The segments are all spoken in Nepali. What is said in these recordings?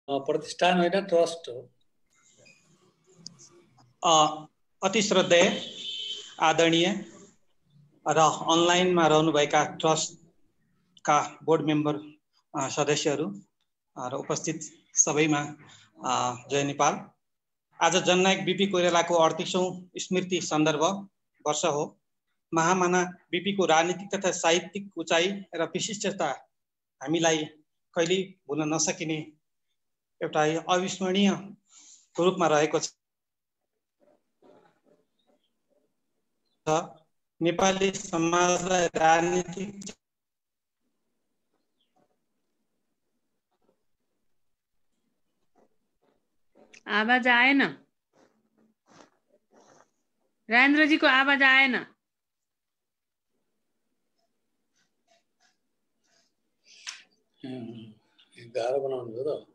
प्रतिष्ठान होइन, ट्रस्ट हो। अति श्रद्धेय आदरणीय र अनलाइनमा रहनुभएका ट्रस्टका बोर्ड मेम्बर सदस्यहरू र उपस्थित सबैमा जय नेपाल। आज जननायक बीपी कोइरालाको 38औं स्मृति सन्दर्भ वर्ष हो। महामना बीपीको राजनीतिक तथा साहित्यिक उचाइ र विशिष्टता हामीलाई कहिल्यै भुल्न नसकिने एउटा अविस्मरणीय रूपमा रहेको छ। नेपाली समाजलाई राजनीतिक आवाज आएन, राजेन्द्र जी को आवाज आएन। गाह्रो बनाउनु भयो त।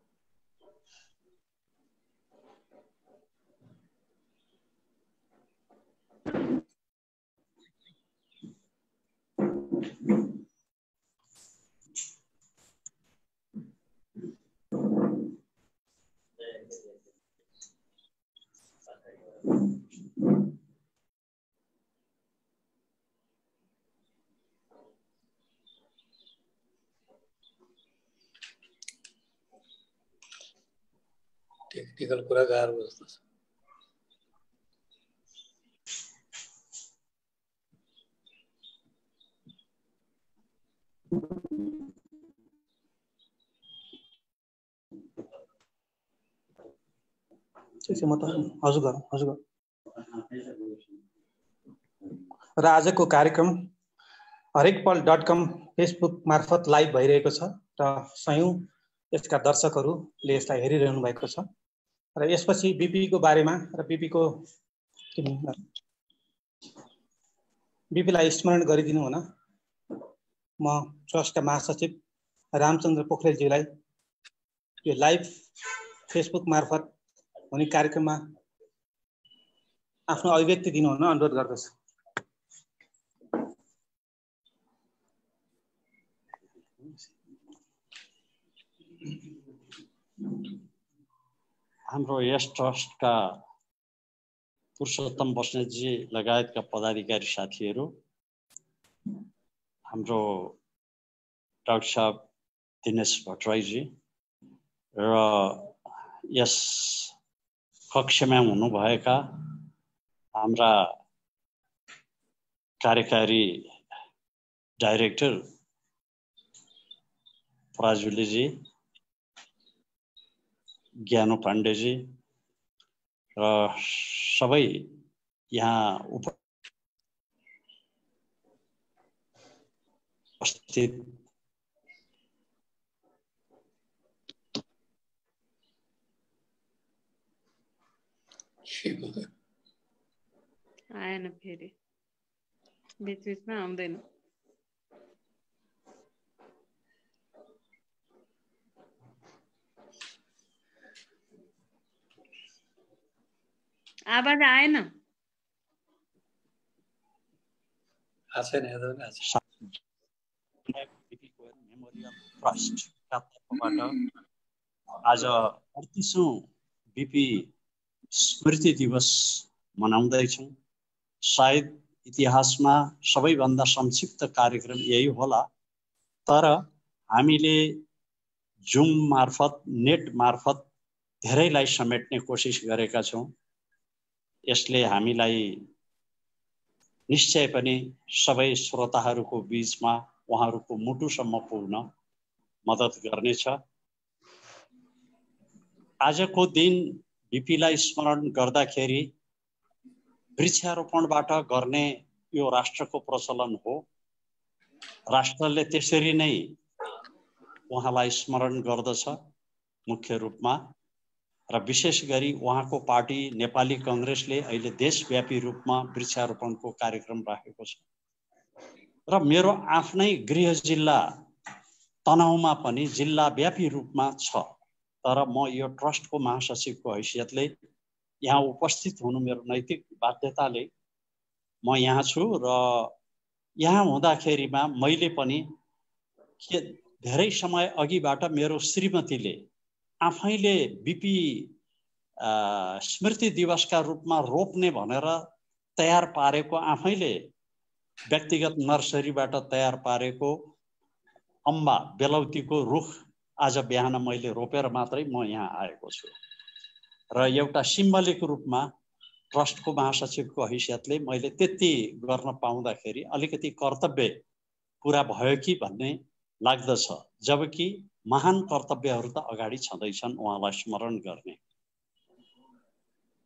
टेक्निकल कुरा गाह्रो जस्तो छ। हजुर र आजको कार्यक्रम हरेकपल.com फेसबुक मार्फत लाइभ भइरहेको छ र सयौं यसका दर्शकहरूले यसलाई हेरिरहनु भएको छ र यसपछि बीपीको बारेमा र बीपीलाई स्मरण गरिदिनु हुन म ट्रस्टका महासचिव रामचन्द्र पोखरेलज्यूलाई यो लाइभ फेसबुक मार्फत हुने कार्यक्रममा आफ्नो अभिव्यक्ति दिनु हुन अनुरोध गर्दछु। हाम्रो यस ट्रस्टका पुरुषोत्तम बस्नेतजी लगायतका पदाधिकारी साथीहरू, हाम्रो डाक्टर साहब दिनेश भट्टराईजी र यस कक्षमा हुनुभएका हाम्रा कार्यकारी डाइरेक्टर पराजुलीजी, ज्ञानो पाण्डेजी र सबै यहाँ उपस्थित आएन, फेरि बीच-बीचमा आउँदैन। आवाज आएन। मेमोरियल ट्रस्टका तर्फबाट आज 38औं बीपी स्मृति दिवस मनाउँदैछौँ। सायद इतिहासमा सबैभन्दा संक्षिप्त कार्यक्रम यही होला, तर हामीले जुम मार्फत, नेट मार्फत धेरैलाई समेट्ने कोसिस गरेका छौँ। यसले हामीलाई निश्चय पनि सबै श्रोताहरूको बीचमा उहाँहरूको मुटुसम्म पुग्न मद्दत गर्नेछ। आजको दिन बीपीलाई स्मरण गर्दाखेरि वृक्षारोपणबाट गर्ने यो राष्ट्रको प्रचलन हो। राष्ट्रले त्यसरी नै उहाँलाई स्मरण गर्दछ मुख्य रूपमा, र विशेष गरी उहाँको पार्टी नेपाली कांग्रेसले अहिले देशव्यापी रूपमा वृक्षारोपणको कार्यक्रम राखेको छ। र मेरो आफ्नै गृह जिल्ला तनहुँमा पनि जिल्लाव्यापी रूपमा छ, तर म यो ट्रस्टको महासचिवको हैसियतले यहाँ उपस्थित हुनु मेरो नैतिक बाध्यताले म यहाँ छु। र यहाँ हुँदाखेरिमा मैले पनि धेरै समय अघिबाट मेरो श्रीमतीले आफैले बिपी स्मृति दिवसका रूपमा रोप्ने भनेर तयार पारेको, आफैले व्यक्तिगत नर्सरीबाट तयार पारेको अम्बा बेलौतीको रुख आज बिहान मैले रोपेर मात्रै म यहाँ आएको छु। र एउटा सिम्बलिक रूपमा ट्रस्टको महासचिवको हैसियतले मैले त्यति गर्न पाउँदाखेरि अलिकति कर्तव्य पुरा भयो कि भन्ने लाग्दछ। जबकि महान कर्तव्यहरू त अगाडि छँदैछन् उहाँलाई स्मरण गर्ने।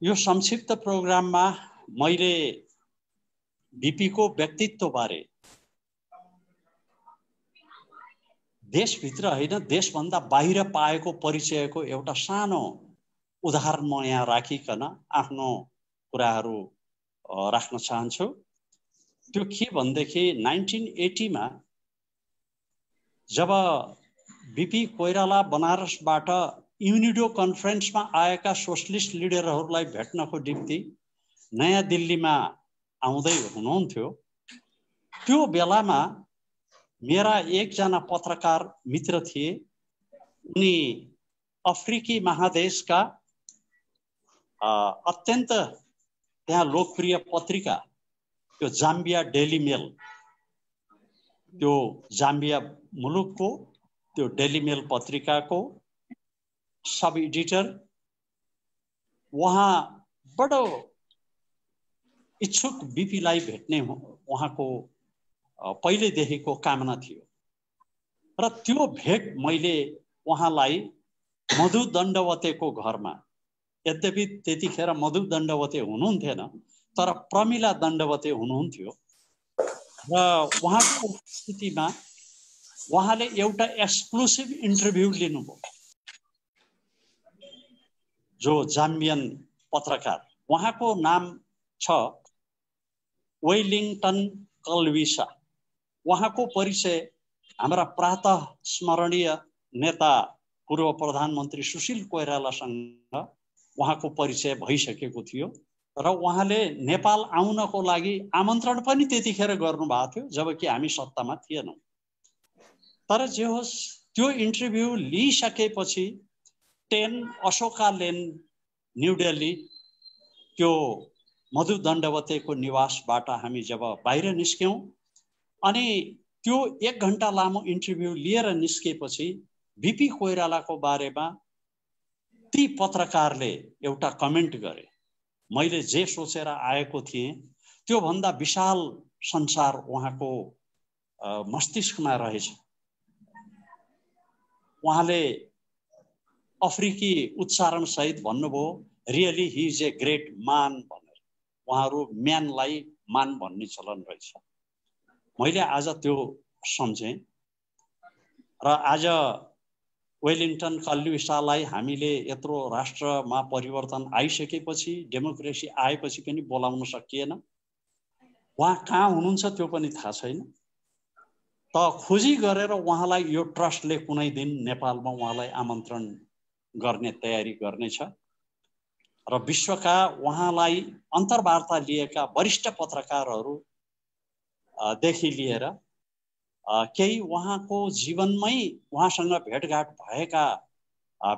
यो संक्षिप्त प्रोग्राममा मैले बिपीको व्यक्तित्वबारे देशभित्र होइन देशभन्दा बाहिर पाएको परिचयको एउटा सानो उदाहरण म यहाँ राखिकन आफ्नो कुराहरू राख्न चाहन्छु। त्यो के भनेदेखि 1980 मा जब बिपी कोइराला बनारसबाट युनिडो कन्फरेन्समा आएका सोशलिस्ट लिडरहरूलाई भेट्नको निम्ति नयाँ दिल्लीमा आउँदै हुनुहुन्थ्यो, त्यो बेलामा मेरा एकजना पत्रकार मित्र थिए। उनी अफ्रिकी महादेशका अत्यन्त त्यहाँ लोकप्रिय पत्रिका त्यो जाम्बिया डेली मेल, त्यो जाम्बिया मुलुकको त्यो डेली मेल पत्रिकाको सब एडिटर, उहाँ बडो इच्छुक बिपीलाई भेट्ने उहाँको पहिलेदेखिको कामना थियो। र त्यो भेट मैले उहाँलाई मधु दण्डवतेको घरमा, यद्यपि त्यतिखेर मधु दण्डवते हुनुहुन्थेन तर प्रमिला दण्डवते हुनुहुन्थ्यो, र उहाँको उपस्थितिमा उहाँले एउटा एक्सक्लुसिभ इन्टरभ्यू लिनुभयो। जो जाम्बियन पत्रकार, उहाँको नाम छ वेलिङटन कल्विसा। उहाँको परिचय हाम्रा प्रातः स्मरणीय नेता पूर्व प्रधानमन्त्री सुशील कोइरालासँग उहाँको परिचय भइसकेको थियो र उहाँले नेपाल आउनको लागि आमन्त्रण पनि त्यतिखेर गर्नुभएको थियो, जबकि हामी सत्तामा थिएनौँ। तर जे होस्, त्यो इन्टरभ्यू लिइसकेपछि 10 अशोका लेन न्यू दिल्ली त्यो मधु दण्डवतेको निवासबाट हामी जब बाहिर निस्क्यौं अनि त्यो 1 घण्टा लामो इन्टरभ्यू लिएर निस्केपछि बिपी कोइरालाको बारेमा ती पत्रकारले एउटा कमेन्ट गरे। मैले जे सोचेर आएको थिएँ त्यो भन्दा विशाल संसार उहाँको मस्तिष्कमा रहेछ। उहाँले अफ्रिकी उच्चारण सहित भन्नुभयो, really he is a great मान भनेर। उहाँहरू म्यानलाई मान भन्ने चलन रहेछ। मैले आज त्यो सम्झेँ र आज वेलिङटन कल्विसालाई हामीले यत्रो राष्ट्रमा परिवर्तन आइसकेपछि, डेमोक्रेसी आएपछि पनि बोलाउन सकिएन। उहाँ कहाँ हुनुहुन्छ त्यो पनि थाहा छैन। त खोजी गरेर उहाँलाई यो ट्रस्टले कुनै दिन नेपालमा उहाँलाई आमन्त्रण गर्ने तयारी गर्नेछ र विश्वका उहाँलाई अन्तर्वार्ता लिएका वरिष्ठ पत्रकारहरू देखि लिएर केही उहाँको जीवनमै उहाँसँग भेटघाट भएका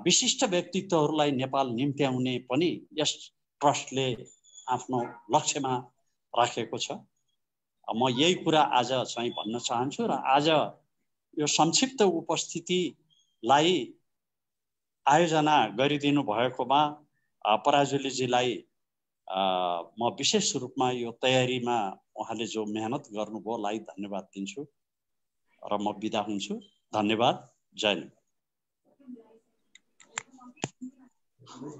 विशिष्ट व्यक्तित्वहरूलाई नेपाल निम्त्याउने पनि यस ट्रस्टले आफ्नो लक्ष्यमा राखेको छ। म यही कुरा आज चाहिँ भन्न चाहन्छु र आज यो संक्षिप्त उपस्थितिलाई आयोजना गरिदिनु भएकोमा पराजुलीजीलाई म विशेष रूपमा यो तयारीमा उहाँले जो मेहनत गर्नुभयोलाई धन्यवाद दिन्छु र म बिदा हुन्छु। धन्यवाद। जय नेपाल।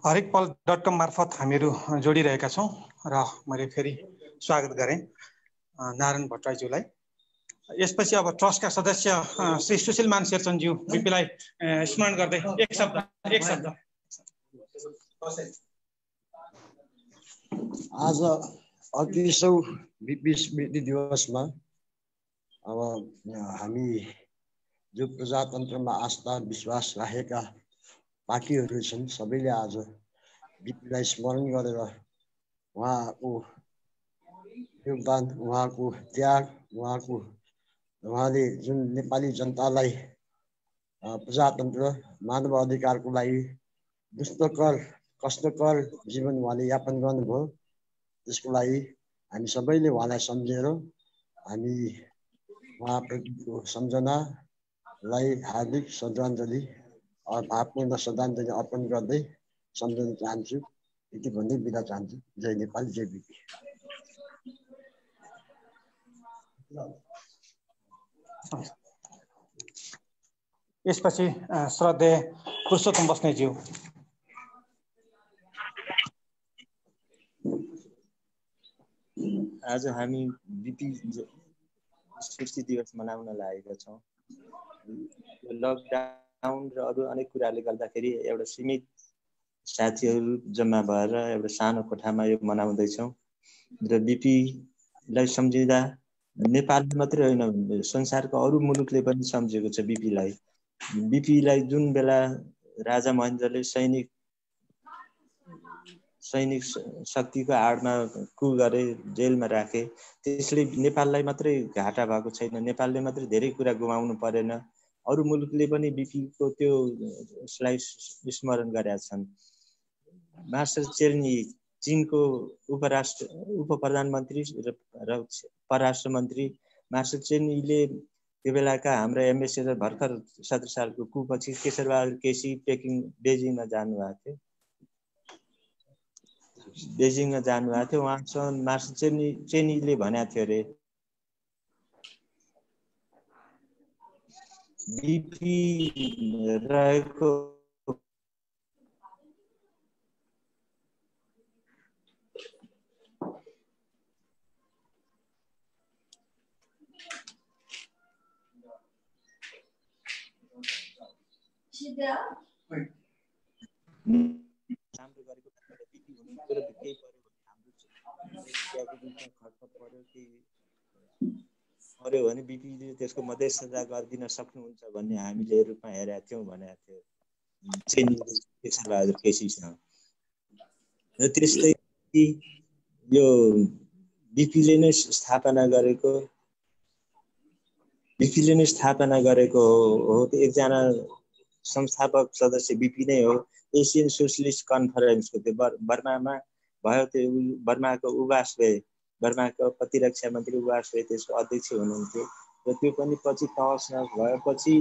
हरेकपल.com मार्फत हामीहरू जोडिरहेका छौँ र मैले फेरि स्वागत गरेँ नारायण भट्टराईज्यूलाई। यसपछि अब ट्रस्टका सदस्य श्री सुशीलमान शेरचनज्यू बिपीलाई स्मरण गर्दै एक शब्द। आज 38औं बिपी स्मृति दिवसमा अब हामी जो प्रजातन्त्रमा आस्था विश्वास राखेका पार्टीहरू छन् सबैले आज बिपीलाई स्मरण गरेर उहाँको योगदान, उहाँको त्याग, उहाँले जुन नेपाली जनतालाई प्रजातन्त्र मानव अधिकारको लागि दुष्कर कष्टकर जीवन उहाँले यापन गर्नुभयो। त्यसको लागि हामी सबैले उहाँलाई सम्झेर हामी उहाँप्रतिको सम्झनालाई हार्दिक श्रद्धाञ्जली भावपूर्ण श्रद्धाञ्जली अर्पण गर्दै सम्झन चाहन्छु। यति भन्दै बिदा चाहन्छु। जय नेपाल, जय बिपी। यसपछि श्रद्धेय पुरुषोत्तम बस्नेतज्यू। आज हामी बिपी स्मृति दिवस मनाउन लागेका छौँ। लकडाउन र अरू अनेक कुराले गर्दाखेरि एउटा सीमित साथीहरू जम्मा भएर एउटा सानो कोठामा यो मनाउँदैछौँ र बिपीलाई सम्झिँदा नेपालले मात्रै होइन संसारको अरू मुलुकले पनि सम्झेको छ बिपीलाई। बिपीलाई जुन बेला राजा महेन्द्रले सैनिक शक्तिको आडमा कु गरे, जेलमा राखे, त्यसले नेपाललाई मात्रै घाटा भएको छैन, नेपालले मात्रै धेरै कुरा गुमाउनु परेन, अरू मुलुकले पनि बिपीको त्यो स्मरण गरेका छन्। मार्शल चेर्नी चीनको उप प्रधानमन्त्री र परराष्ट्र मन्त्री मार्शल चेर्नीले त्यो बेलाका हाम्रा एम्बेसेडर भर्खर 17 सालको कुपछि केशरबहादुर केसी बेजिङमा जानुभएको थियो। उहाँसँग मार्शल चेर्नीले भनेको थियो अरे बिपी रहेको राम्रो गरेको बिपी हुनुहुन्थ्यो र केही पर्यो भने बिपीले त्यसको मध्यस्थता गरिदिन सक्नुहुन्छ भन्ने हामीले रूपमा हेरेका थियौँ भनेको थियो चेनीले केशरबहादुर केसीसँग। र त्यस्तै यो बिपीले नै स्थापना गरेको हो। एकजना संस्थापक सदस्य बिपी नै हो। एसियन सोशलिस्ट कन्फरेन्सको त्यो बर्मामा भयो, त्यो बर्माको उवास भए, बर्माको प्रतिरक्षा मन्त्री उवास भए, त्यसको अध्यक्ष हुनुहुन्थ्यो। र त्यो पनि पछि तहस नहस भएपछि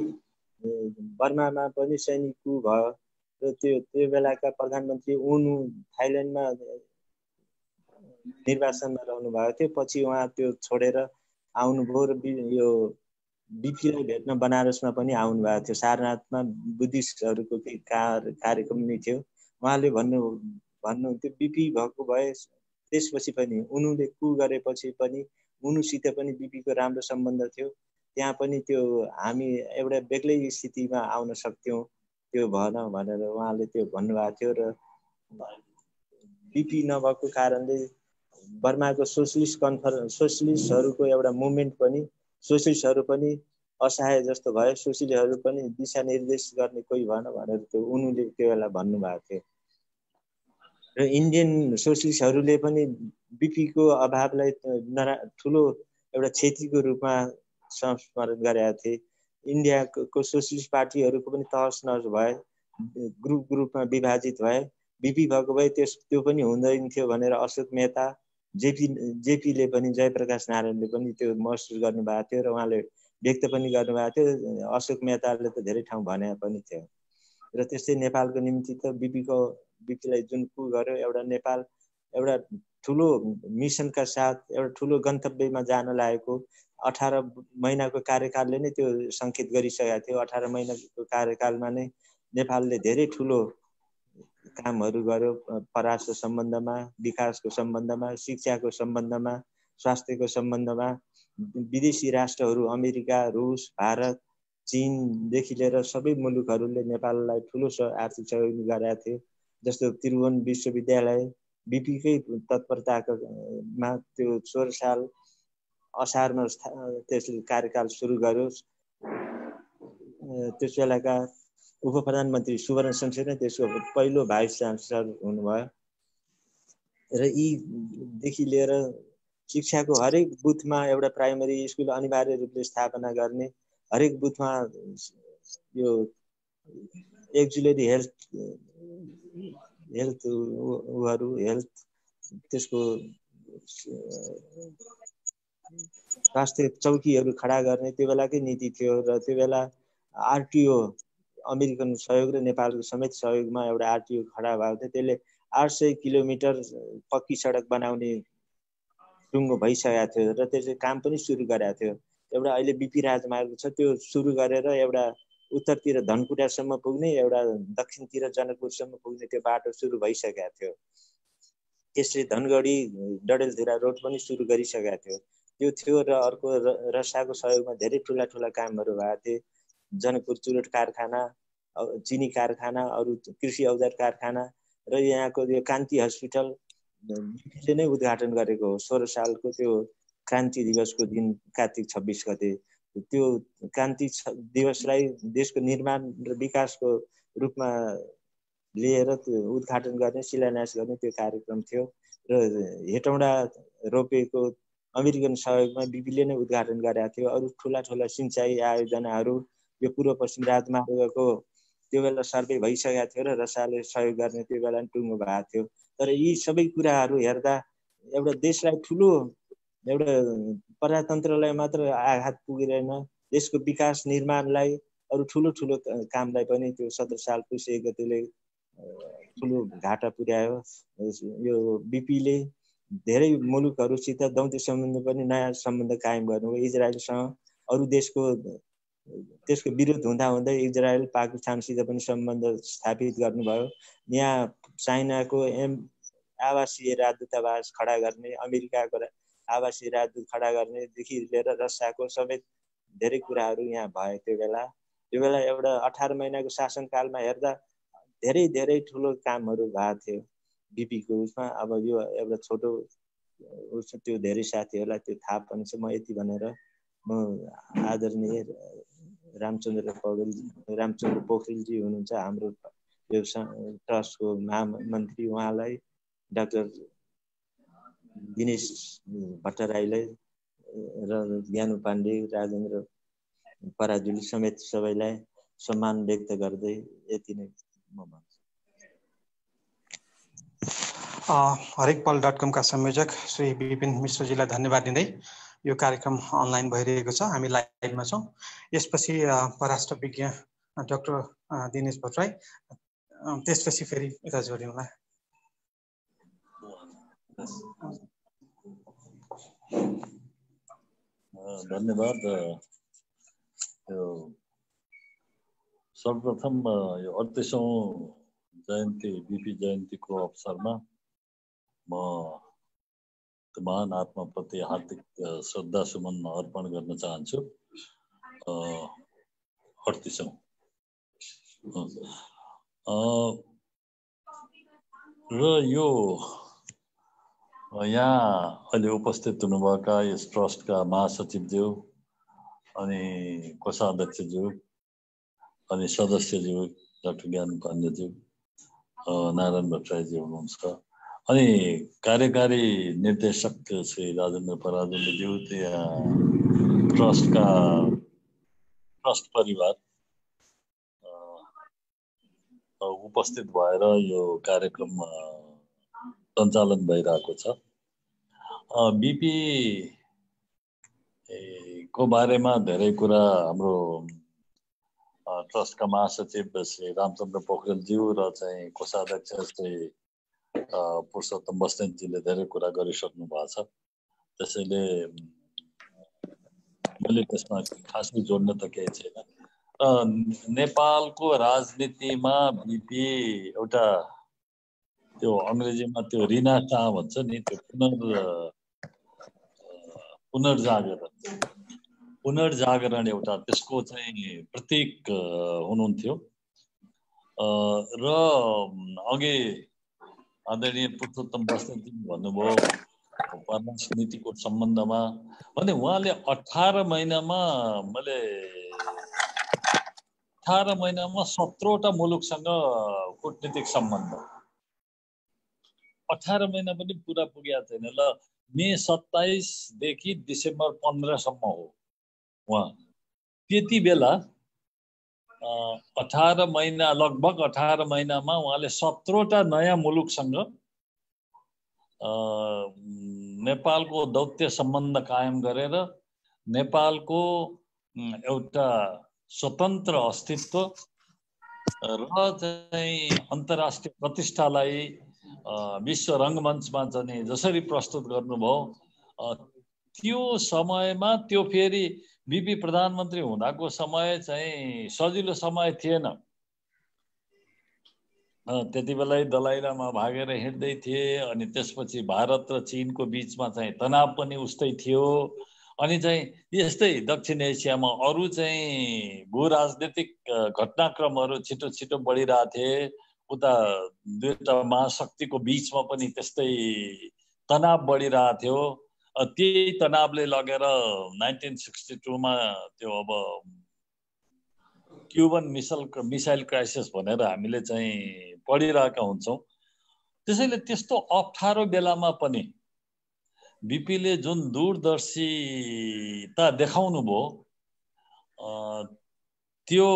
बर्मामा पनि सैनिक कु भयो र त्यो बेलाका प्रधानमन्त्री उनु थाइल्यान्डमा निर्वासनमा रहनु भएको थियो। पछि उहाँ त्यो छोडेर आउनुभयो र यो बिपीलाई भेट्न बनारसमा पनि आउनु भएको थियो। सारनाथमा बुद्धिस्टहरूको केही कार्यक्रम नै थियो। उहाँले भन्नुहुन्थ्यो बिपी भएको भए त्यसपछि पनि उनुले कु गरेपछि पनि उनुसित पनि बिपीको राम्रो सम्बन्ध थियो, त्यहाँ पनि त्यो हामी एउटा बेग्लै स्थितिमा आउन सक्थ्यौँ, त्यो भएन भनेर उहाँले त्यो भन्नुभएको थियो। र बिपी नभएको कारणले बर्माको सोशलिस्टहरूको एउटा मुभमेन्ट पनि, सोशलिस्टहरू पनि असहाय जस्तो भयो, सोशलिस्टहरू पनि दिशानिर्देश गर्ने कोही भएन भनेर त्यो उनुले त्यो बेला भन्नुभएको थियो। र इन्डियन सोशलिस्टहरूले पनि बिपीको अभावलाई ठुलो एउटा क्षतिको रूपमा संस्मरण गरेका थिए। इन्डियाको सोशलिस्ट पार्टीहरूको पनि तहस नहस भए, ग्रुपमा विभाजित भए। बिपी भएको भए त्यो पनि हुँदैन थियो भनेर अशोक मेहता, जेपीले पनि, जयप्रकाश नारायणले पनि त्यो महसुस गर्नुभएको थियो र उहाँले व्यक्त पनि गर्नुभएको थियो। अशोक मेहताले त धेरै ठाउँ भने पनि थियो। र त्यस्तै नेपालको निम्ति त बिपीलाई जुन कु गर्यो, एउटा नेपाल एउटा ठुलो मिसनका साथ एउटा ठुलो गन्तव्यमा जान लागेको 18 महिनाको कार्यकालले नै त्यो सङ्केत गरिसकेको थियो। 18 महिनाको कार्यकालमा नै नेपालले धेरै ठुलो कामहरू गर्यो, परराष्ट्र सम्बन्धमा, विकासको सम्बन्धमा, शिक्षाको सम्बन्धमा, स्वास्थ्यको सम्बन्धमा। विदेशी राष्ट्रहरू अमेरिका, रुस, भारत, चीनदेखि लिएर सबै मुलुकहरूले नेपाललाई ठुलो आर्थिक सहयोग गरेका थिए। जस्तो त्रिभुवन विश्वविद्यालय बिपीकै तत्परतामा त्यो 16 साल असारमा त्यसले कार्यकाल सुरु गर्यो। त्यस बेलाका उप प्रधानमन्त्री सुवर्ण शमशेर नै त्यसको पहिलो भाइस चान्सलर हुनुभयो। र यीदेखि लिएर शिक्षाको हरेक बुथमा एउटा प्राइमरी स्कुल अनिवार्य रूपले स्थापना गर्ने, हरेक बुथमा यो एक्जुलेरी हेल्थ त्यसको स्वास्थ्य चौकीहरू खडा गर्ने त्यो बेलाकै नीति थियो। र त्यो बेला आरटिओ अमेरिकन सहयोग र नेपालको समेत सहयोगमा एउटा आरटिओ खडा भएको थियो। त्यसले 800 किलोमिटर पक्की सडक बनाउने टुङ्गो भइसकेको थियो र त्यसले काम पनि सुरु गरेको थियो। एउटा अहिले बिपी राजमार्ग छ, त्यो सुरु गरेर एउटा उत्तरतिर धनकुटासम्म पुग्ने, एउटा दक्षिणतिर जनकपुरसम्म पुग्ने त्यो बाटो सुरु भइसकेको थियो। त्यसले धनगढी डडेलधुरा रोड पनि सुरु गरिसकेको थियो। त्यो थियो र अर्को रसाको सहयोगमा धेरै ठुला ठुला कामहरू भएको थिए। जनकपुर चुरोट कारखाना, चिनी कारखाना, अरू कृषि औजार कारखाना र यहाँको यो कान्ति हस्पिटल बिपीले नै उद्घाटन गरेको हो। 16 सालको त्यो क्रान्ति दिवसको दिन कार्तिक 26 गते त्यो क्रान्ति दिवसलाई देशको निर्माण र विकासको रूपमा लिएर त्यो उद्घाटन गर्ने, शिलान्यास गर्ने त्यो कार्यक्रम थियो। र हेटौँडा रोपेको अमेरिकन सहयोगमा बिपीले नै उद्घाटन गरेका थियो। अरू ठुला ठुला सिँचाइ आयोजनाहरू, यो पूर्व पश्चिम राजमार्गको त्यो बेला सर्वे भइसकेको थियो र रसाले सहयोग गर्ने त्यो बेला टुङ्गो भएको थियो। तर यी सबै कुराहरू हेर्दा एउटा देशलाई ठुलो एउटा प्रजातन्त्रलाई मात्र आघात पुगिरहेन, देशको विकास निर्माणलाई, अरू ठुलो ठुलो कामलाई पनि त्यो 17 साल पुस 1 गतेले ठुलो घाटा पुर्यायो। यो बिपीले धेरै मुलुकहरूसित दौत्य सम्बन्ध पनि नयाँ सम्बन्ध कायम गर्नुभयो। इजरायलसँग अरू त्यसको विरोध हुँदाहुँदै इजरायल पाकिस्तानसित पनि सम्बन्ध स्थापित गर्नुभयो। यहाँ चाइनाको आवासीय राजदूतावास खडा गर्ने, अमेरिकाको आवासीय राजदूत खडा गर्नेदेखि लिएर रसियाको समेत धेरै कुराहरू यहाँ भयो। त्यो बेला एउटा 18 महिनाको शासनकालमा हेर्दा धेरै धेरै ठुलो कामहरू भएको थियो बिपीको उसमा। अब यो एउटा छोटो उस त्यो धेरै साथीहरूलाई त्यो थाहा पनि छ। म यति भनेर म आदरणीय रामचन्द्र पोखरेलजी हुनुहुन्छ हाम्रो यो ट्रस्टको महामन्त्री, उहाँलाई, डाक्टर दिनेश भट्टराईलाई र ज्ञानु पाण्डे, राजेन्द्र पराजुली समेत सबैलाई सम्मान व्यक्त गर्दै यति नै म भन्छु। हरेकपल.com का संयोजक श्री विपिन मिश्रजीलाई धन्यवाद दिँदै यो कार्यक्रम अनलाइन भइरहेको छ, हामी लाइभमा छौँ। यसपछि परराष्ट्र विज्ञ डाक्टर दिनेश भट्टराई, त्यसपछि फेरि यता जोड्यौँला। धन्यवाद। सर्वप्रथम यो 38औं जयन्ती बिपी जयन्तीको अवसरमा म महान आत्माप्रति हार्दिक श्रद्धा सुमन अर्पण गर्न चाहन्छु। 38औं र यो यहाँ अहिले उपस्थित हुनुभएका यस ट्रस्टका महासचिवज्यू अनि कोषाध्यक्षज्यू अनि सदस्यज्यू डाक्टर ज्ञानु पाण्डेज्यू, नारायण भट्टराईजी हुनुहुन्छ, अनि कार्यकारी निर्देशक श्री राजेन्द्र पराजुलीज्यू, ट्रस्ट परिवार उपस्थित भएर यो कार्यक्रम सञ्चालन भइरहेको छ। बिपी को बारेमा धेरै कुरा हाम्रो ट्रस्टका महासचिव श्री रामचन्द्र पोखरेलज्यू र चाहिँ कोषाध्यक्ष श्री पुरुषोत्तम बस्नेतजीले धेरै कुरा गरिसक्नु भएको छ। त्यसैले मैले त्यसमा खासै जोड्न त केही छैन। नेपालको राजनीतिमा बिपी एउटा त्यो अङ्ग्रेजीमा त्यो रिनासा भन्छ नि, त्यो पुनर्जागरण एउटा त्यसको चाहिँ प्रतीक हुनुहुन्थ्यो। र अघि आदरणीय पुरुषोत्तम बस्नेतजी भन्नुभयो परराष्ट्र नीतिको सम्बन्धमा भने उहाँले 18 महिनामा 17वटा मुलुकसँग कूटनीतिक सम्बन्ध, 18 महिना पनि पुरा पुगेको छैन। ल मे 27 देखि डिसेम्बर 15 सम्म हो उहाँ। त्यति बेला 18 महिना लगभग 18 महिनामा उहाँले 17वटा नयाँ मुलुकसँग नेपालको दौत्य सम्बन्ध कायम गरेर नेपालको एउटा स्वतन्त्र अस्तित्व र चाहिँ अन्तर्राष्ट्रिय प्रतिष्ठालाई विश्व रङ्गमञ्चमा चाहिँ जसरी प्रस्तुत गर्नुभयो त्यो समयमा त्यो फेरि बिपी प्रधानमन्त्री हुँदाको समय चाहिँ सजिलो समय थिएन। त्यति बेला दलाई लामा भागेर हिँड्दै थिए अनि त्यसपछि भारत र चीनको बीचमा चाहिँ तनाव पनि उस्तै थियो। अनि चाहिँ यस्तै दक्षिण एसियामा अरू चाहिँ भू राजनीतिक घटनाक्रमहरू छिटो छिटो बढिरहेथे। उता दुईटा महाशक्तिको बीचमा पनि त्यस्तै तनाव बढिरहेथ्यो। त्यही तनावले लगेर 1962 मा त्यो अब क्युबन मिसाइल क्राइसिस भनेर हामीले चाहिँ पढिरहेका हुन्छौँ। त्यसैले त्यस्तो अप्ठ्यारो बेलामा पनि बिपीले जुन दूरदर्शिता देखाउनु भयो त्यो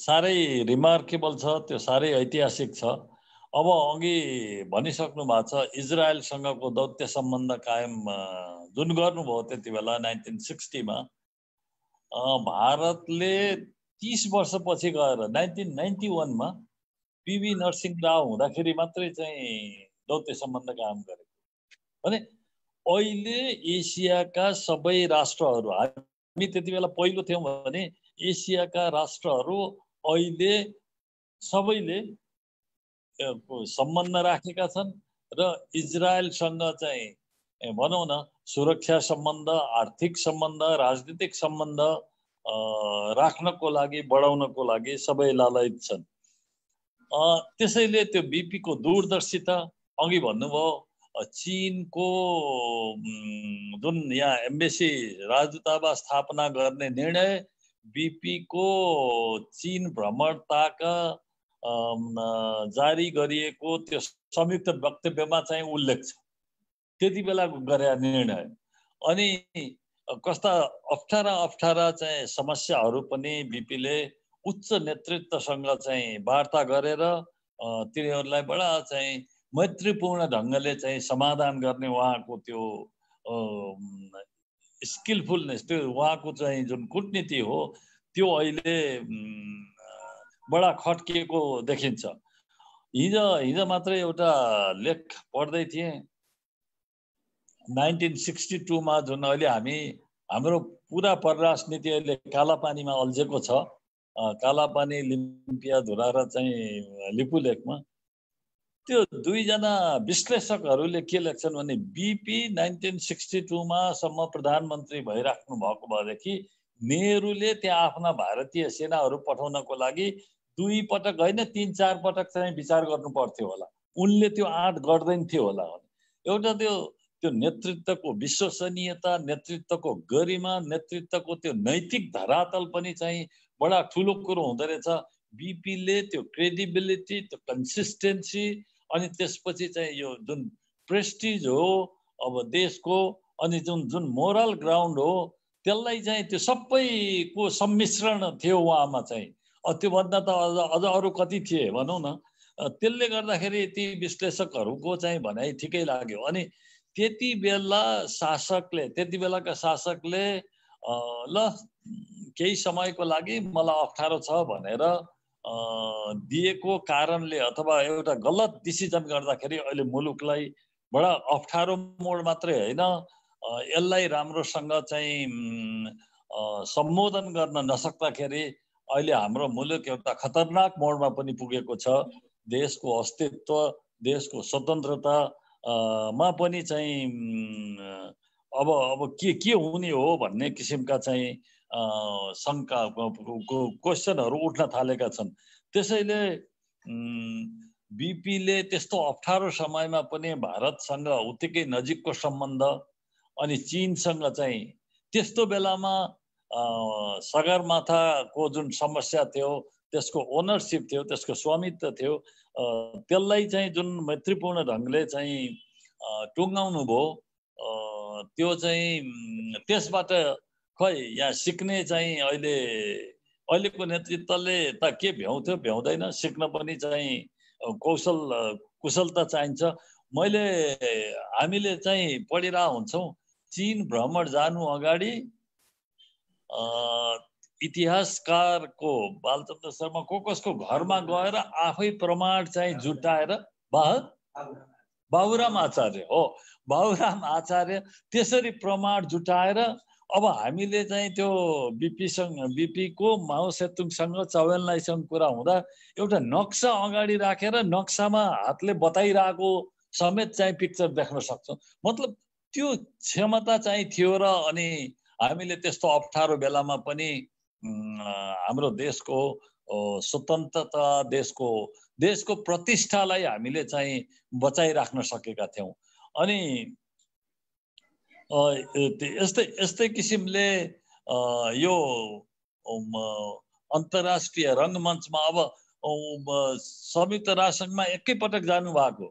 साह्रै रिमार्केबल छ, त्यो साह्रै ऐतिहासिक छ। अब अघि भनिसक्नु भएको छ इजरायलसँगको दौत्य सम्बन्ध कायम जुन गर्नुभयो त्यति बेला 1960 मा भारतले 30 वर्षपछि गएर 1991 मा पीवी नरसिंह राव हुँदाखेरि मात्रै चाहिँ दौत्य सम्बन्ध कायम गरेको भने अहिले एसियाका सबै राष्ट्रहरू, हामी त्यति बेला पहिलो थियौँ भने एसियाका राष्ट्रहरू अहिले सबैले सम्बन्ध राखेका छन् र इजरायलसँग चाहिँ भनौँ न सुरक्षा सम्बन्ध, आर्थिक सम्बन्ध, राजनीतिक सम्बन्ध राख्नको लागि, बढाउनको लागि सबै लालयित छन्। त्यसैले त्यो बिपीको दूरदर्शिता, अघि भन्नुभयो चीनको जुन यहाँ एम्बेसी राजदूतावास स्थापना गर्ने निर्णय बिपीको चीन भ्रमणताका जारी गरिएको त्यो संयुक्त वक्तव्यमा चाहिँ उल्लेख छ, त्यति बेला गरे निर्णय। अनि कस्ता अप्ठ्यारा चाहिँ समस्याहरू पनि बिपीले उच्च नेतृत्वसँग चाहिँ वार्ता गरेर तिनीहरूलाई बडा चाहिँ मैत्रीपूर्ण ढङ्गले चाहिँ समाधान गर्ने उहाँको त्यो स्किलफुलनेस, त्यो उहाँको चाहिँ जुन कूटनीति हो त्यो अहिले बडा खट्किएको देखिन्छ। हिजो मात्रै एउटा लेख पढ्दै थिएँ 1962 मा जुन अहिले हाम्रो पुरा परराष्ट्र नीति अहिले कालापानीमा अल्झेको छ। कालापानी, लिम्पियाधुरा र चाहिँ लिपुलेखमा त्यो दुईजना विश्लेषकहरूले के लेख्छन् भने बिपी 1962 मा सम्म प्रधानमन्त्री भइराख्नु भएको भएदेखि नेहरूले त्यहाँ आफ्ना भारतीय सेनाहरू पठाउनको लागि 2 पटक होइन 3-4 पटक चाहिँ विचार गर्नु पर्थ्यो होला। उनले त्यो आँट गर्दैन थियो होला। एउटा त्यो नेतृत्वको विश्वसनीयता, नेतृत्वको गरिमा, नेतृत्वको त्यो नैतिक धरातल पनि चाहिँ बडा ठुलो कुरो हुँदो रहेछ। बिपीले त्यो क्रेडिबिलिटी, त्यो कन्सिस्टेन्सी अनि त्यसपछि चाहिँ यो जुन प्रेस्टिज हो अब देशको अनि जुन मोरल ग्राउन्ड हो त्यसलाई चाहिँ त्यो सबैको सम्मिश्रण थियो उहाँमा चाहिँ। त्योभन्दा त अझ अरू कति थिए भनौँ न। त्यसले गर्दाखेरि ती विश्लेषकहरूको चाहिँ भनाइ ठिकै लाग्यो। अनि त्यति बेलाका शासकले ल केही समयको लागि मलाई अप्ठ्यारो छ भनेर दिएको कारणले अथवा एउटा गलत डिसिजन गर्दाखेरि अहिले मुलुकलाई बडा अप्ठ्यारो मोड मात्रै होइन, यसलाई राम्रोसँग चाहिँ सम्बोधन गर्न नसक्दाखेरि अहिले हाम्रो मुलुक एउटा खतरनाक मोडमा पनि पुगेको छ। देशको अस्तित्व, देशको स्वतन्त्रता मा पनि चाहिँ अब के हुने हो भन्ने किसिमका चाहिँ शङ्का क्वेसनहरू उठ्न थालेका छन्। त्यसैले बिपीले त्यस्तो अप्ठ्यारो समयमा पनि भारतसँग उत्तिकै नजिकको सम्बन्ध अनि चीनसँग चाहिँ त्यस्तो बेलामा सगरमाथाको जुन समस्या थियो, त्यसको ओनरसिप थियो, त्यसको स्वामित्व थियो, त्यसलाई चाहिँ जुन मैत्रीपूर्ण ढङ्गले चाहिँ टुङ्गाउनु भयो, त्यो चाहिँ त्यसबाट खै यहाँ सिक्ने चाहिँ अहिले अहिलेको नेतृत्वले त के भ्याउँथ्यो भ्याउँदैन, सिक्न पनि चाहिँ कुशलता चाहिन्छ। हामीले चाहिँ पढिरह हुन्छौँ, चीन भ्रमण जानु अगाडि इतिहासकारको बालचन्द्र शर्मा कसको घरमा गएर आफै प्रमाण चाहिँ जुटाएर बाबुराम आचार्य हो, बाबुराम आचार्य त्यसरी प्रमाण जुटाएर अब हामीले चाहिँ त्यो बिपीको माओ सेतुङसँग चौहानलाईसँग कुरा हुँदा एउटा नक्सा अगाडि राखेर नक्सामा हातले बताइरहेको समेत चाहिँ पिक्चर देख्न सक्छौँ। मतलब त्यो क्षमता चाहिँ थियो र अनि हामीले त्यस्तो अप्ठ्यारो बेलामा पनि हाम्रो देशको स्वतन्त्रता, देशको प्रतिष्ठालाई हामीले चाहिँ बचाइराख्न सकेका थियौँ। अनि यस्तै किसिमले यो अन्तर्राष्ट्रिय रङ्गमञ्चमा अब संयुक्त राष्ट्रसङ्घमा एकैपटक जानुभएको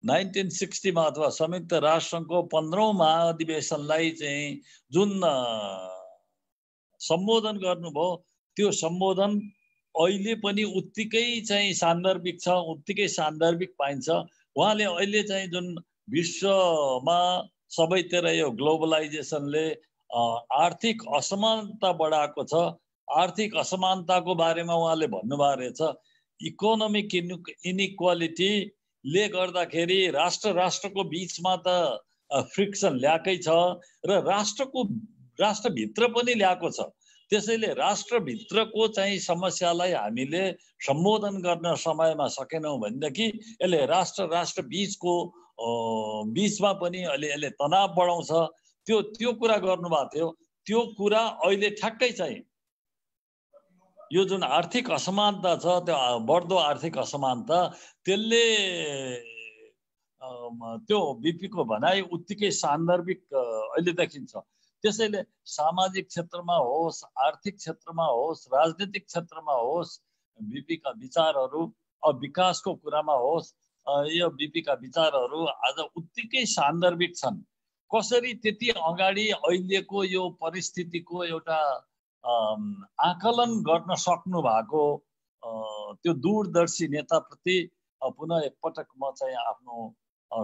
1960 मा अथवा संयुक्त राष्ट्रसङ्घको 15औं महाधिवेशनलाई चाहिँ जुन सम्बोधन गर्नुभयो त्यो सम्बोधन अहिले पनि उत्तिकै चाहिँ सान्दर्भिक छ, उत्तिकै सान्दर्भिक पाइन्छ। उहाँले अहिले चाहिँ जुन विश्वमा सबैतिर यो ग्लोबलाइजेसनले आर्थिक असमानता बढाएको छ, आर्थिक असमानताको बारेमा उहाँले भन्नुभएको रहेछ, इकोनोमिक इनइक्वालिटीले गर्दाखेरि राष्ट्रको बिचमा त फ्रिक्सन ल्याएकै छ र राष्ट्रभित्र पनि ल्याएको छ। त्यसैले राष्ट्रभित्रको चाहिँ समस्यालाई हामीले सम्बोधन गर्न समयमा सकेनौँ भनेदेखि यसले राष्ट्र बिचमा पनि यसले तनाव बढाउँछ। त्यो कुरा गर्नुभएको थियो। त्यो कुरा अहिले ठ्याक्कै चाहिँ यो जुन आर्थिक असमानता छ, त्यो बढ्दो आर्थिक असमानता, त्यसले त्यो बिपीको भनाइ उत्तिकै सान्दर्भिक अहिले देखिन्छ। त्यसैले सामाजिक क्षेत्रमा होस्, आर्थिक क्षेत्रमा होस्, राजनीतिक क्षेत्रमा होस्, बिपीका विचारहरू, विकासको कुरामा होस्, यो बिपीका विचारहरू आज उत्तिकै सान्दर्भिक छन्। कसरी त्यति अगाडि अहिलेको यो परिस्थितिको एउटा आकलन गर्न सक्नु भएको त्यो दूरदर्शी नेताप्रति पुनः एकपटक म चाहिँ आफ्नो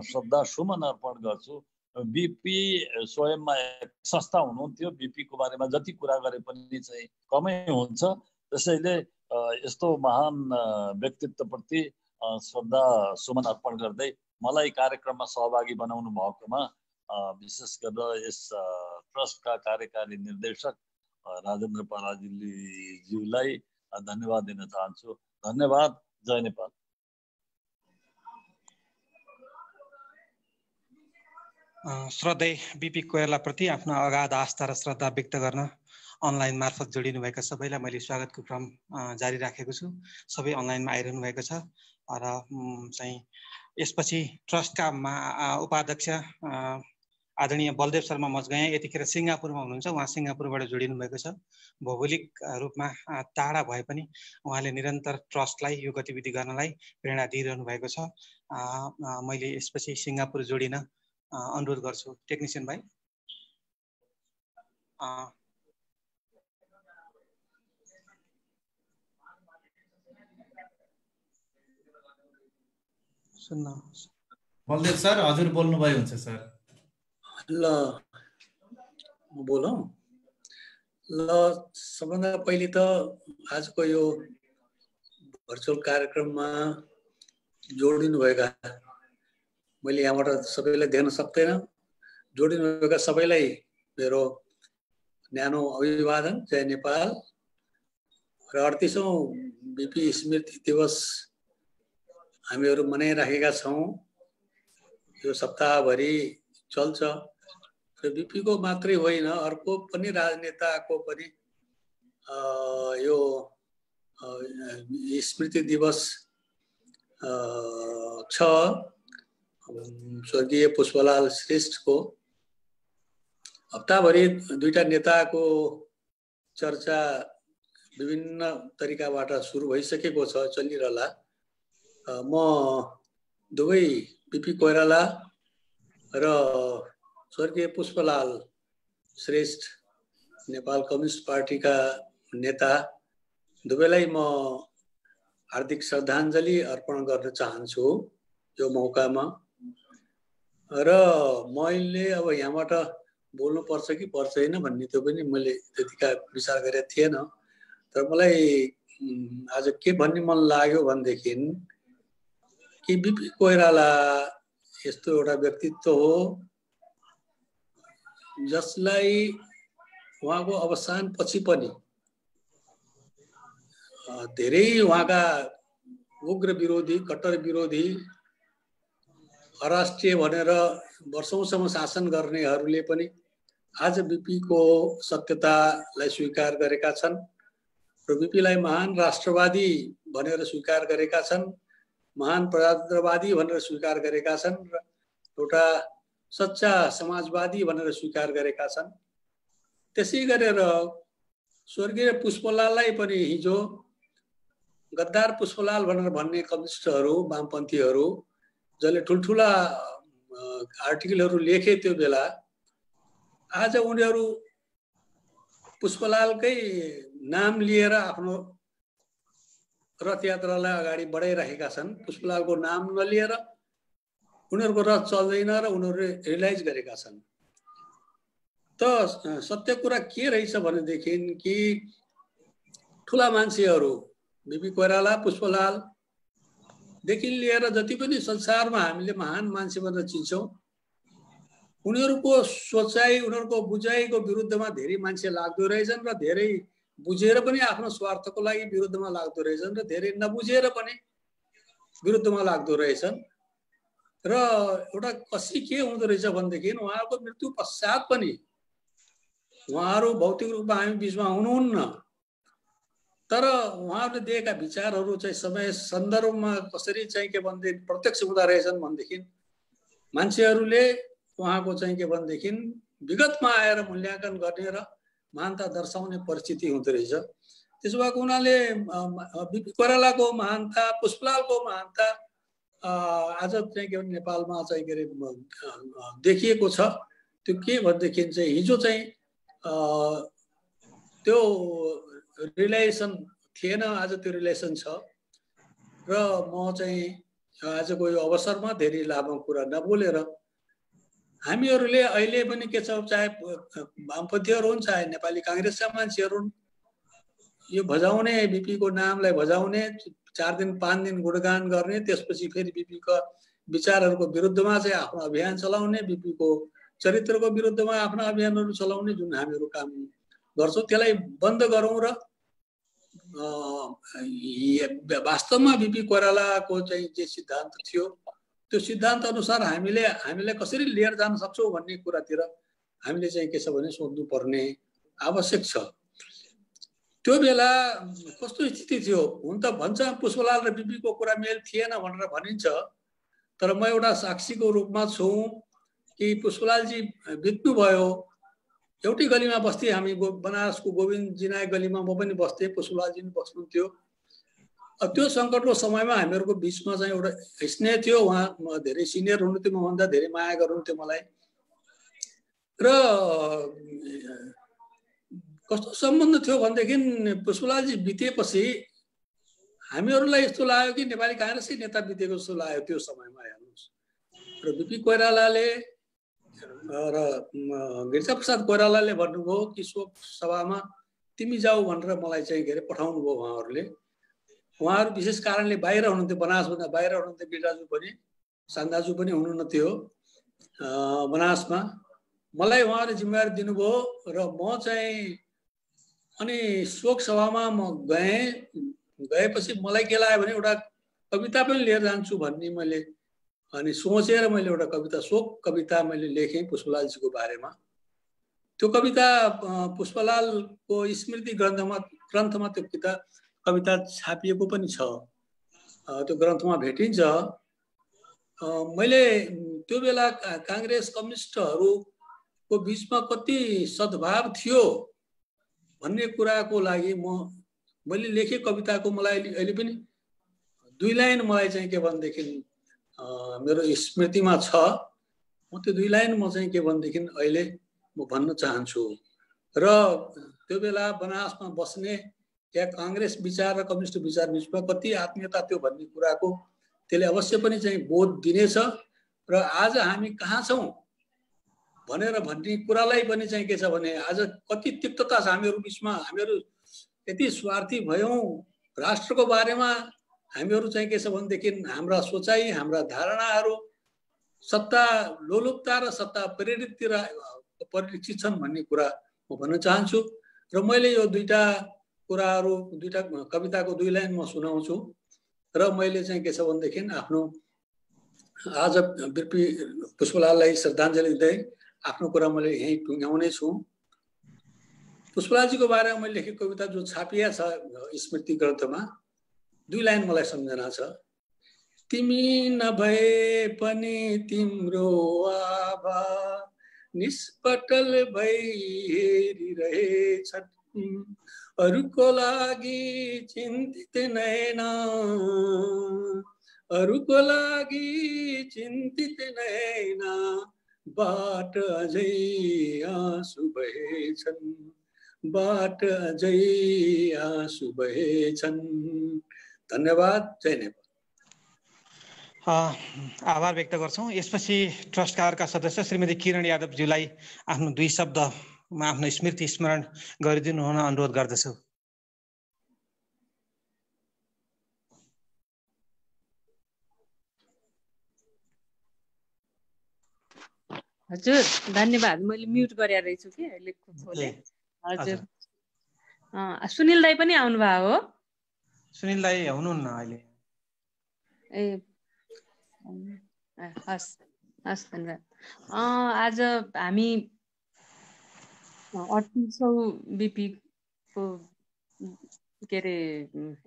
श्रद्धा सुमन अर्पण गर्छु। बिपी स्वयंमा एक संस्था हुनुहुन्थ्यो, बिपीको बारेमा जति कुरा गरे पनि चाहिँ कमै हुन्छ। त्यसैले यस्तो महान व्यक्तित्वप्रति श्रद्धा सुमन अर्पण गर्दै मलाई कार्यक्रममा सहभागी बनाउनु भएकोमा विशेष गरेर यस ट्रस्टका कार्यकारी निर्देशक राजेन्द्र पराजुलीज्यूलाई धन्यवाद दिन चाहन्छु। धन्यवाद। जय नेपाल। श्रद्धेय बिपी कोइरालाप्रति आफ्नो अगाध आस्था र श्रद्धा व्यक्त गर्न अनलाइन मार्फत जोडिनुभएका सबैलाई मैले स्वागतको क्रम जारी राखेको छु। सबै अनलाइनमा आइरहनु भएको छ र चाहिँ यसपछि ट्रस्टका उपाध्यक्ष आदरणीय बलदेव शर्मा मजगयाँ यतिखेर सिङ्गापुरमा हुनुहुन्छ। उहाँ सिङ्गापुरबाट जोडिनु भएको छ। भौगोलिक रूपमा टाढा भए पनि उहाँले निरन्तर ट्रस्टलाई यो गतिविधि गर्नलाई प्रेरणा दिइरहनु भएको छ। मैले यसपछि सिङ्गापुर जोडिन अनुरोध गर्छु। टेक्निसियन भाइ। सुन्न बलदेव सर, हजुर बोल्नुभयो हुन्छ सर। ल म बोलौँ। ल सबभन्दा पहिले त आजको यो भर्चुअल कार्यक्रममा जोडिनुभएका, मैले यहाँबाट सबैलाई देख्न सक्दैन, जोडिनुभएका सबैलाई मेरो न्यानो अभिवादन। जय नेपाल। र 38औं बिपी स्मृति दिवस हामीहरू मनाइराखेका छौँ। यो सप्ताहभरि चल्छ। र बिपीको मात्रै होइन, अर्को पनि राजनेताको पनि यो स्मृति दिवस छ। स्वर्गीय पुष्पलाल श्रेष्ठको हप्ताभरि दुईटा नेताको चर्चा विभिन्न तरिकाबाट सुरु भइसकेको छ, चलिरहला। म दुवै बिपी कोइराला र स्वर्गीय पुष्पलाल श्रेष्ठ नेपाल कम्युनिस्ट पार्टीका नेता दुवैलाई म हार्दिक श्रद्धाञ्जली अर्पण गर्न चाहन्छु यो मौकामा। र मैले अब यहाँबाट बोल्नु पर्छ कि पर्दैन भन्ने त्यो पनि मैले त्यतिका विचार गरेको थिएन। तर मलाई आज के भन्ने मन लाग्यो भनेदेखि कि बिपी कोइराला यस्तो एउटा व्यक्तित्व हो जसलाई उहाँको अवसान पछि पनि धेरै उहाँका उग्र विरोधी, कट्टर विरोधी, अराष्ट्रिय भनेर वर्षौंसम्म शासन गर्नेहरूले पनि आज बिपी को सत्यतालाई स्वीकार गरेका छन् र बिपीलाई महान राष्ट्रवादी भनेर स्वीकार गरेका छन्, महान प्रजातन्त्रवादी भनेर स्वीकार गरेका छन् र एउटा सच्चा समाजवादी भनेर स्वीकार गरेका छन्। त्यसै गरेर स्वर्गीय पुष्पलाललाई पनि हिजो गद्दार पुष्पलाल भनेर भन्ने कम्युनिस्टहरू, वामपन्थीहरू जसले ठुल्ठुला आर्टिकलहरू लेखे त्यो बेला, आज उनीहरू पुष्पलालकै नाम लिएर आफ्नो रथ यात्रालाई अगाडि बढाइरहेका छन्। पुष्पलालको नाम नलिएर उनीहरूको रथ चल्दैन र उनीहरूले रियलाइज गरेका छन्। त सत्य कुरा के रहेछ भनेदेखि कि ठुला मान्छेहरू बिपी कोइराला, पुष्पलाल देखि लिएर जति पनि संसारमा हामीले महान मान्छे भनेर चिन्छौँ, उनीहरूको सोचाइ, उनीहरूको बुझाइको विरुद्धमा धेरै मान्छे लाग्दो रहेछन् र धेरै बुझेर पनि आफ्नो स्वार्थको लागि विरुद्धमा लाग्दो रहेछन् र धेरै नबुझेर पनि विरुद्धमा लाग्दो रहेछन्। र एउटा कसरी के हुँदो रहेछ भनेदेखि उहाँको मृत्यु पश्चात पनि उहाँहरू भौतिक रूपमा हामी बिचमा हुनुहुन्न, तर उहाँहरूले दिएका विचारहरू चाहिँ समय सन्दर्भमा कसरी चाहिँ के भनेदेखि प्रत्यक्ष हुँदो रहेछन् भनेदेखि मान्छेहरूले उहाँको चाहिँ के भनेदेखि विगतमा आएर मूल्याङ्कन गर्ने र महानता दर्शाउने परिस्थिति हुँदो रहेछ। त्यसो भएको हुनाले बिपी कोइरालाको महानता, पुष्पलालको महानता आज चाहिँ के भने नेपालमा चाहिँ के अरे देखिएको छ। त्यो के भनेदेखि चाहिँ हिजो चाहिँ त्यो रिलेसन थिएन, आज त्यो रिलेसन छ। र म चाहिँ आजको यो अवसरमा धेरै लामो कुरा नबोलेर हामीहरूले अहिले पनि के छ, चाहे वामपन्थीहरू हुन् चाहे नेपाली काङ्ग्रेसका मान्छेहरू हुन्, यो भजाउने बिपी को नामलाई भजाउने, 4 दिन 5 दिन गुणगान गर्ने, त्यसपछि फेरि बिपी का विचारहरूको विरुद्धमा चाहिँ आफ्नो अभियान चलाउने, बिपी को चरित्रको विरुद्धमा आफ्नो अभियानहरू चलाउने जुन हामीहरू काम गर्छौँ त्यसलाई बन्द गरौँ र वास्तवमा बिपी कोइरालाको चाहिँ जे सिद्धान्त थियो त्यो सिद्धान्त अनुसार हामीले कसरी लिएर जान सक्छौँ भन्ने कुरातिर हामीले चाहिँ के छ भने सोध्नु पर्ने आवश्यक छ। त्यो बेला कस्तो स्थिति थियो? हुन त भन्छ पुष्पलाल र बिपी को कुरा मेल थिएन भनेर भनिन्छ, तर म एउटा साक्षीको रूपमा छु कि पुष्पलालजी बित्नु भयो। एउटै गलीमा बस्थे हामी, बनारसको गोविन्द जिनाय गलीमा म पनि बस्थेँ, पुष्पलालजी पनि बस्नुहुन्थ्यो। त्यो सङ्कटको समयमा हामीहरूको बिचमा चाहिँ एउटा स्नेह थियो। उहाँ धेरै सिनियर हुनुहुन्थ्यो, मभन्दा धेरै माया गर्नुहुन्थ्यो मलाई। र कस्तो सम्बन्ध थियो भनेदेखि पुष्पलालजी बितेपछि हामीहरूलाई यस्तो लाग्यो कि नेपाली काङ्ग्रेसकै नेता बितेको जस्तो लाग्यो त्यो समयमा। हेर्नुहोस्, र बिपी कोइरालाले र गिरिजाप्रसाद कोइरालाले भन्नुभयो कि शोक सभामा तिमी जाऊ भनेर मलाई चाहिँ के अरे पठाउनु भयो उहाँहरूले। उहाँहरू विशेष कारणले बाहिर हुनुहुन्थ्यो, बनारसभन्दा बाहिर हुनुहुन्थ्यो। बिराजु पनि, सान्दाजु पनि हुनुहुन्थ्यो बनारसमा। मलाई उहाँहरूले जिम्मेवारी दिनुभयो र म चाहिँ अनि शोक सभामा म गएपछि मलाई के लाग्यो भने एउटा कविता पनि लिएर जान्छु भन्ने मैले अनि सोचेर मैले एउटा कविता, शोक कविता मैले लेखेँ पुष्पलालजीको बारेमा। त्यो कविता पुष्पलालको स्मृति ग्रन्थमा त्यो कविता छापिएको पनि छ, त्यो ग्रन्थमा भेटिन्छ। मैले त्यो बेला काङ्ग्रेस कम्युनिस्टहरूको बिचमा कति सद्भाव थियो भन्ने कुराको लागि मैले लेखेँ कविताको। मलाई अहिले पनि 2 लाइन मलाई चाहिँ के भनेदेखि मेरो स्मृतिमा छ। म त्यो 2 लाइन म चाहिँ के भनेदेखि अहिले म भन्न चाहन्छु। र त्यो बेला बनासमा बस्ने या काङ्ग्रेस विचार र कम्युनिस्ट विचार बिचमा कति आत्मीयता थियो भन्ने कुराको त्यसले अवश्य पनि चाहिँ बोध दिनेछ। र आज हामी कहाँ छौँ भनेर भन्ने कुरालाई पनि चाहिँ के छ भने आज कति तिक्तता छ हामीहरू बिचमा। हामीहरू यति स्वार्थी भयौँ राष्ट्रको बारेमा। हामीहरू चाहिँ के छ भनेदेखि हाम्रा सोचाइ हाम्रा धारणाहरू सत्ता लोलुपता र सत्ता प्रेरिततिर परिचित छन् भन्ने कुरा म भन्न चाहन्छु। र मैले यो दुईटा कुराहरू दुईटा कविताको 2 लाइन म सुनाउँछु र मैले चाहिँ के छ भनेदेखि आफ्नो आज बिपी पुष्पलाललाई श्रद्धाञ्जली दिँदै आफ्नो कुरा मैले यहीँ टुङ्ग्याउने छु। पुष्पलालजीको बारेमा मैले लेखेको कविता जो छापिया छ स्मृति ग्रन्थमा 2 लाइन मलाई सम्झना छ। तिमी नभए पनि तिम्रो आभा निष्पटल भई हेरिरहेछन्, अरूको लागि चिन्तित नैना, अरूको लागि चिन्तित नैना, बाट अझै आँसु बहेछन्, बाट अझै आँसु बहेछन्। धन्यवाद। जय नेपाल। आभार व्यक्त गर्छौँ। यसपछि ट्रस्टका सदस्य श्रीमती किरण यादवज्यूलाई आफ्नो 2 शब्दमा आफ्नो स्मृति स्मरण गरिदिनु हुन अनुरोध गर्दछु। हजुर धन्यवाद। मैले म्युट गरेर रहेछु कि अहिले खोले। हजुर सुनिल दाई पनि आउनु भएको हो? सुनिल दाई हुनुहुन्न अहिले? ए हस् हस् धन्यवाद। आज हामी 38औं बिपी को के अरे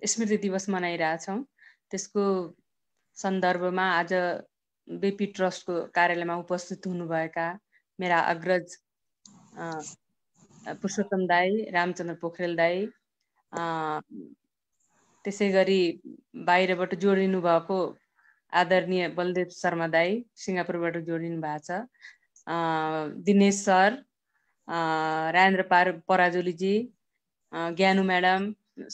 स्मृति दिवस मनाइरहेछौँ। त्यसको सन्दर्भमा आज बिपी ट्रस्टको कार्यालयमा उपस्थित हुनुभएका मेरा अग्रज पुरुषोत्तम दाई, रामचन्द्र पोखरेल दाई, त्यसै गरी बाहिरबाट जोडिनु भएको आदरणीय बलदेव शर्मा दाई, सिङ्गापुरबाट जोडिनु भएको छ, दिनेश सर, राजेन्द्र पराजुलीजी, ज्ञानु म्याडम,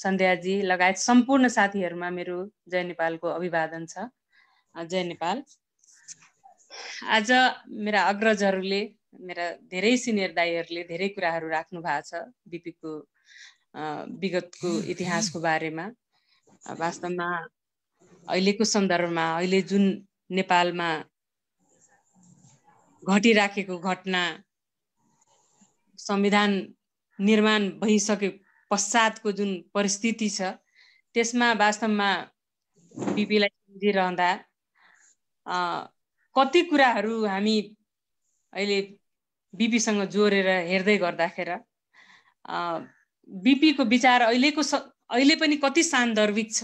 सन्ध्याजी लगायत सम्पूर्ण साथीहरूमा मेरो जय नेपालको अभिवादन छ। जय नेपाल। आज मेरा अग्रजहरूले, मेरा धेरै सिनियर दाईहरूले धेरै कुराहरू राख्नु भएको छ बिपीको विगतको इतिहासको बारेमा। वास्तवमा अहिलेको सन्दर्भमा अहिले जुन नेपालमा घटिराखेको घटना, संविधान निर्माण भइसके पश्चातको जुन परिस्थिति छ त्यसमा वास्तवमा बिपीलाई सम्झिरहँदा कति कुराहरू हामी अहिले बिपीसँग जोडेर हेर्दै गर्दाखेरि बिपीको विचार अहिले पनि कति सान्दर्भिक छ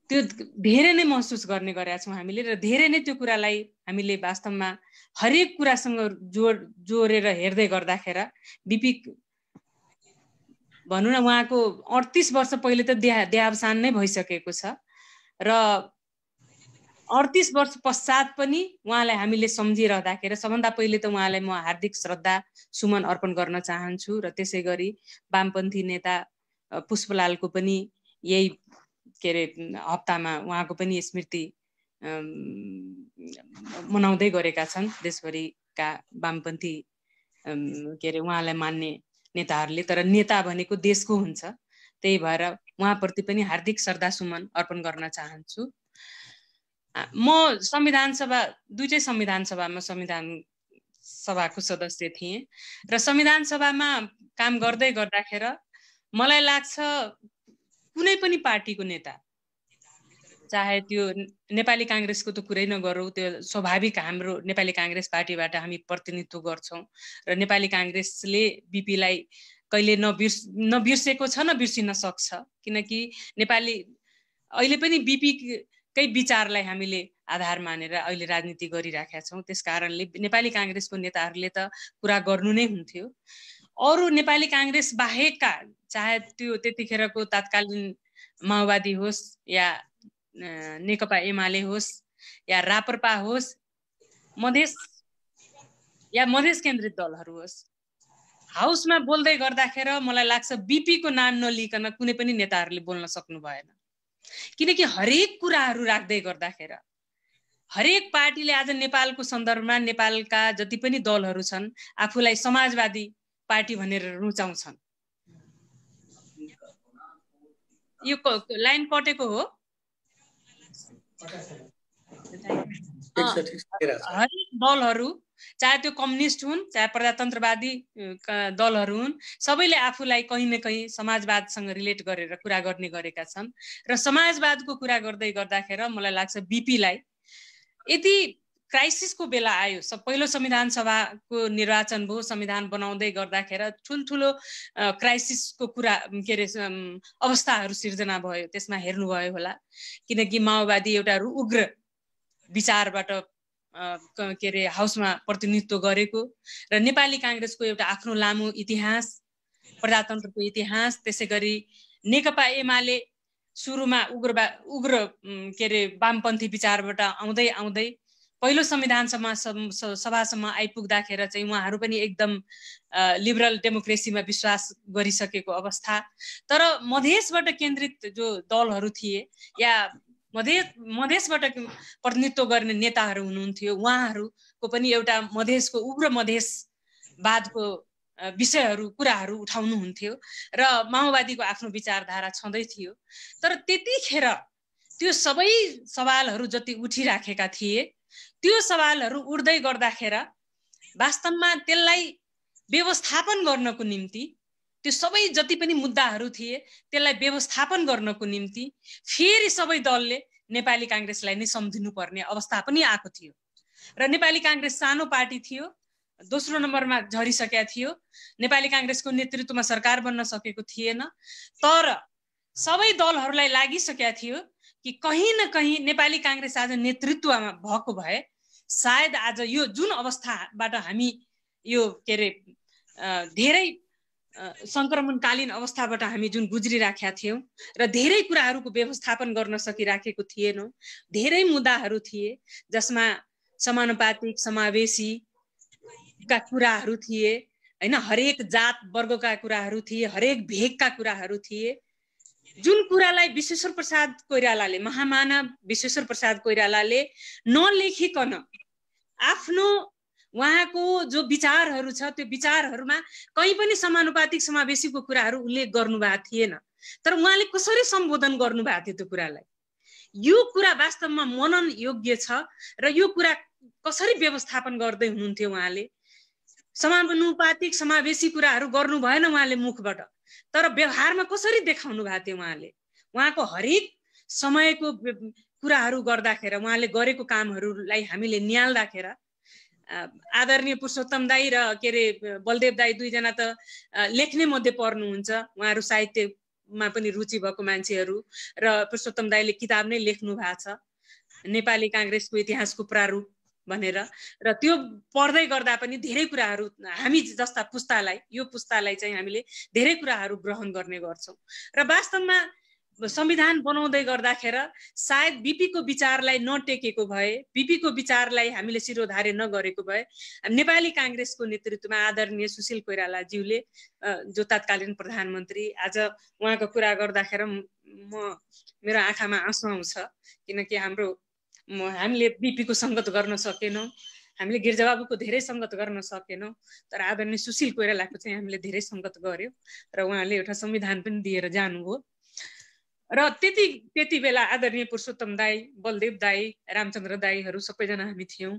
त्यो धेरै नै महसुस गर्ने गरेका छौँ हामीले। र धेरै नै त्यो कुरालाई हामीले वास्तवमा हरेक कुरासँग जोडेर हेर्दै गर्दाखेरि बिपी भनौँ न उहाँको 38 वर्ष पहिले त देहावसान नै भइसकेको छ र 38 वर्ष पश्चात पनि उहाँलाई हामीले सम्झिरहँदाखेरि सबभन्दा पहिले त उहाँलाई म हार्दिक श्रद्धा सुमन अर्पण गर्न चाहन्छु। र त्यसै गरी वामपन्थी नेता पुष्पलालको पनि यही के अरे हप्तामा उहाँको पनि स्मृति मनाउँदै गरेका छन् देशभरिका वामपन्थी के अरे उहाँलाई मान्ने नेताहरूले। तर नेता भनेको देशको हुन्छ, त्यही भएर उहाँप्रति पनि हार्दिक श्रद्धा सुमन अर्पण गर्न चाहन्छु। म संविधान सभा दुईटै संविधान सभाको सदस्य थिएँ र संविधान सभामा काम गर्दै गर्दाखेरि मलाई लाग्छ कुनै पनि पार्टीको नेता, चाहे त्यो नेपाली काङ्ग्रेसको त कुरै नगरौँ, त्यो स्वाभाविक हाम्रो नेपाली काङ्ग्रेस पार्टीबाट हामी प्रतिनिधित्व गर्छौँ र नेपाली काङ्ग्रेसले बिपीलाई कहिले नबिर्सेको छ न बिर्सिन सक्छ, किनकि नेपाली अहिले पनि बिपीकै विचारलाई हामीले आधार मानेर अहिले राजनीति गरिराखेका छौँ। त्यस कारणले नेपाली काङ्ग्रेसको नेताहरूले त कुरा गर्नु नै हुन्थ्यो। अरू नेपाली काङ्ग्रेस बाहेकका, चाहे त्यो त्यतिखेरको तत्कालीन माओवादी होस् या नेकपा एमाले होस् या राप्रपा होस्, मधेस केन्द्रित दलहरू होस्, हाउसमा बोल्दै गर्दाखेरि मलाई लाग्छ बीपीको नाम नलिकन कुनै पनि नेताहरूले बोल्न सक्नु भएन, किनकि हरेक कुराहरू राख्दै गर्दाखेरि हरेक पार्टीले आज नेपालको सन्दर्भमा नेपालका जति पनि दलहरू छन् आफूलाई समाजवादी पार्टी भनेर रुचाउँछन्। यो लाइन कटेको हो? हरेक दलहरू चाहे त्यो कम्युनिस्ट हुन् चाहे प्रजातन्त्रवादी दलहरू हुन् सबैले आफूलाई कहीँ न कहीँ समाजवादसँग रिलेट गरेर कुरा गर्ने गरेका छन् र समाजवादको कुरा गर्दै गर्दाखेरि मलाई लाग्छ बीपीलाई यदि क्राइसिसको बेला आयो पहिलो संविधान सभाको निर्वाचन भयो, संविधान बनाउँदै गर्दाखेरि ठुल्ठुलो क्राइसिसको कुरा के अरे अवस्थाहरू सिर्जना भयो, त्यसमा हेर्नुभयो होला किनकि माओवादी एउटा उग्र विचारबाट के अरे हाउसमा प्रतिनिधित्व गरेको र नेपाली काङ्ग्रेसको एउटा आफ्नो लामो इतिहास, प्रजातन्त्रको इतिहास, त्यसै गरी नेकपा एमाले सुरुमा उग्र के अरे वामपन्थी विचारबाट आउँदै आउँदै पहिलो संविधान सभासम्म आइपुग्दाखेरि चाहिँ उहाँहरू पनि एकदम लिबरल डेमोक्रेसीमा विश्वास गरिसकेको अवस्था। तर मधेसबाट केन्द्रित जो दलहरू थिए या मधेसबाट प्रतिनिधित्व गर्ने नेताहरू हुनुहुन्थ्यो, उहाँहरूको पनि एउटा मधेसको उग्र मधेसवादको विषयहरू कुराहरू उठाउनुहुन्थ्यो र माओवादीको आफ्नो विचारधारा छँदै थियो। तर त्यतिखेर त्यो सबै सवालहरू जति उठिराखेका थिए त्यो सवालहरू उठ्दै गर्दाखेरि वास्तवमा त्यसलाई व्यवस्थापन गर्नको निम्ति त्यो सबै जति पनि मुद्दाहरू थिए त्यसलाई व्यवस्थापन गर्नको निम्ति फेरि सबै दलले नेपाली काङ्ग्रेसलाई नै सम्झिनु पर्ने अवस्था पनि आएको थियो र नेपाली काङ्ग्रेस सानो पार्टी थियो, दोस्रो नम्बरमा झरिसकेका थियो, नेपाली काङ्ग्रेसको नेतृत्वमा सरकार बन्न सकेको थिएन। तर सबै दलहरूलाई लागिसकेका थियो कि कहीँ न कहीँ नेपाली काङ्ग्रेस आज नेतृत्वमा भएको भए सायद आज यो जुन अवस्थाबाट हामी यो के अरे धेरै संक्रमणकालीन अवस्थाबाट हामी जुन गुज्रिराखेका थियौँ र धेरै कुराहरूको व्यवस्थापन गर्न सकिराखेको थिएनौँ, धेरै मुद्दाहरू थिए जसमा समानुपातिक समावेशीका कुराहरू थिए हैन, हरेक जात वर्गका कुराहरू थिए, हरेक भेगका कुराहरू थिए, जुन कुरालाई विश्वेश्वर प्रसाद कोइरालाले महामानव विश्वेश्वर प्रसाद कोइरालाले नलेखिकन आफ्नो उहाँको जो विचारहरू छ त्यो विचारहरूमा कहीँ पनि समानुपातिक समावेशीको कुराहरू उल्लेख गर्नुभएको थिएन। तर उहाँले कसरी सम्बोधन गर्नुभएको थियो त्यो कुरालाई, यो कुरा वास्तवमा मनन योग्य छ र यो कुरा कसरी व्यवस्थापन गर्दै हुनुहुन्थ्यो उहाँले। समानुपातिक समावेशी कुराहरू गर्नु भएन उहाँले मुखबाट, तर व्यवहारमा कसरी देखाउनु भएको थियो उहाँले। उहाँको हरेक समयको कुराहरू गर्दाखेरि उहाँले गरेको कामहरूलाई हामीले निहाल्दाखेरि आदरणीय पुरुषोत्तम दाई र के अरे बलदेव दाई दुईजना त लेख्ने मध्ये पर्नुहुन्छ, उहाँहरू साहित्यमा पनि रुचि भएको मान्छेहरू र पुरुषोत्तम दाईले किताब नै लेख्नु भएको छ नेपाली काङ्ग्रेसको इतिहासको प्रारूप भनेर, र त्यो पढ्दै गर्दा पनि धेरै कुराहरू हामी जस्ता पुस्तालाई यो पुस्तालाई चाहिँ हामीले धेरै कुराहरू ग्रहण गर्ने गर्छौँ र वास्तवमा संविधान बनाउँदै गर्दाखेरि सायद बीपीको विचारलाई नटेकेको भए, बीपीको विचारलाई हामीले शिरोधार्य नगरेको भए नेपाली काङ्ग्रेसको नेतृत्वमा आदरणीय सुशील कोइरालाज्यूले जो तत्कालीन प्रधानमन्त्री, आज उहाँको कुरा गर्दाखेरि मेरो आँखामा आँसु आउँछ किनकि हामीले बीपीको सङ्गत गर्न सकेनौँ, हामीले गिर्जाबाबुको धेरै सङ्गत गर्न सकेनौँ, तर आदरणीय सुशील कोइरालाको चाहिँ हामीले धेरै सङ्गत गर्यो र उहाँले एउटा संविधान पनि दिएर जानुभयो। र त्यति बेला आदरणीय पुरुषोत्तम दाई, बलदेव दाई, रामचन्द्र दाईहरू सबैजना हामी थियौँ,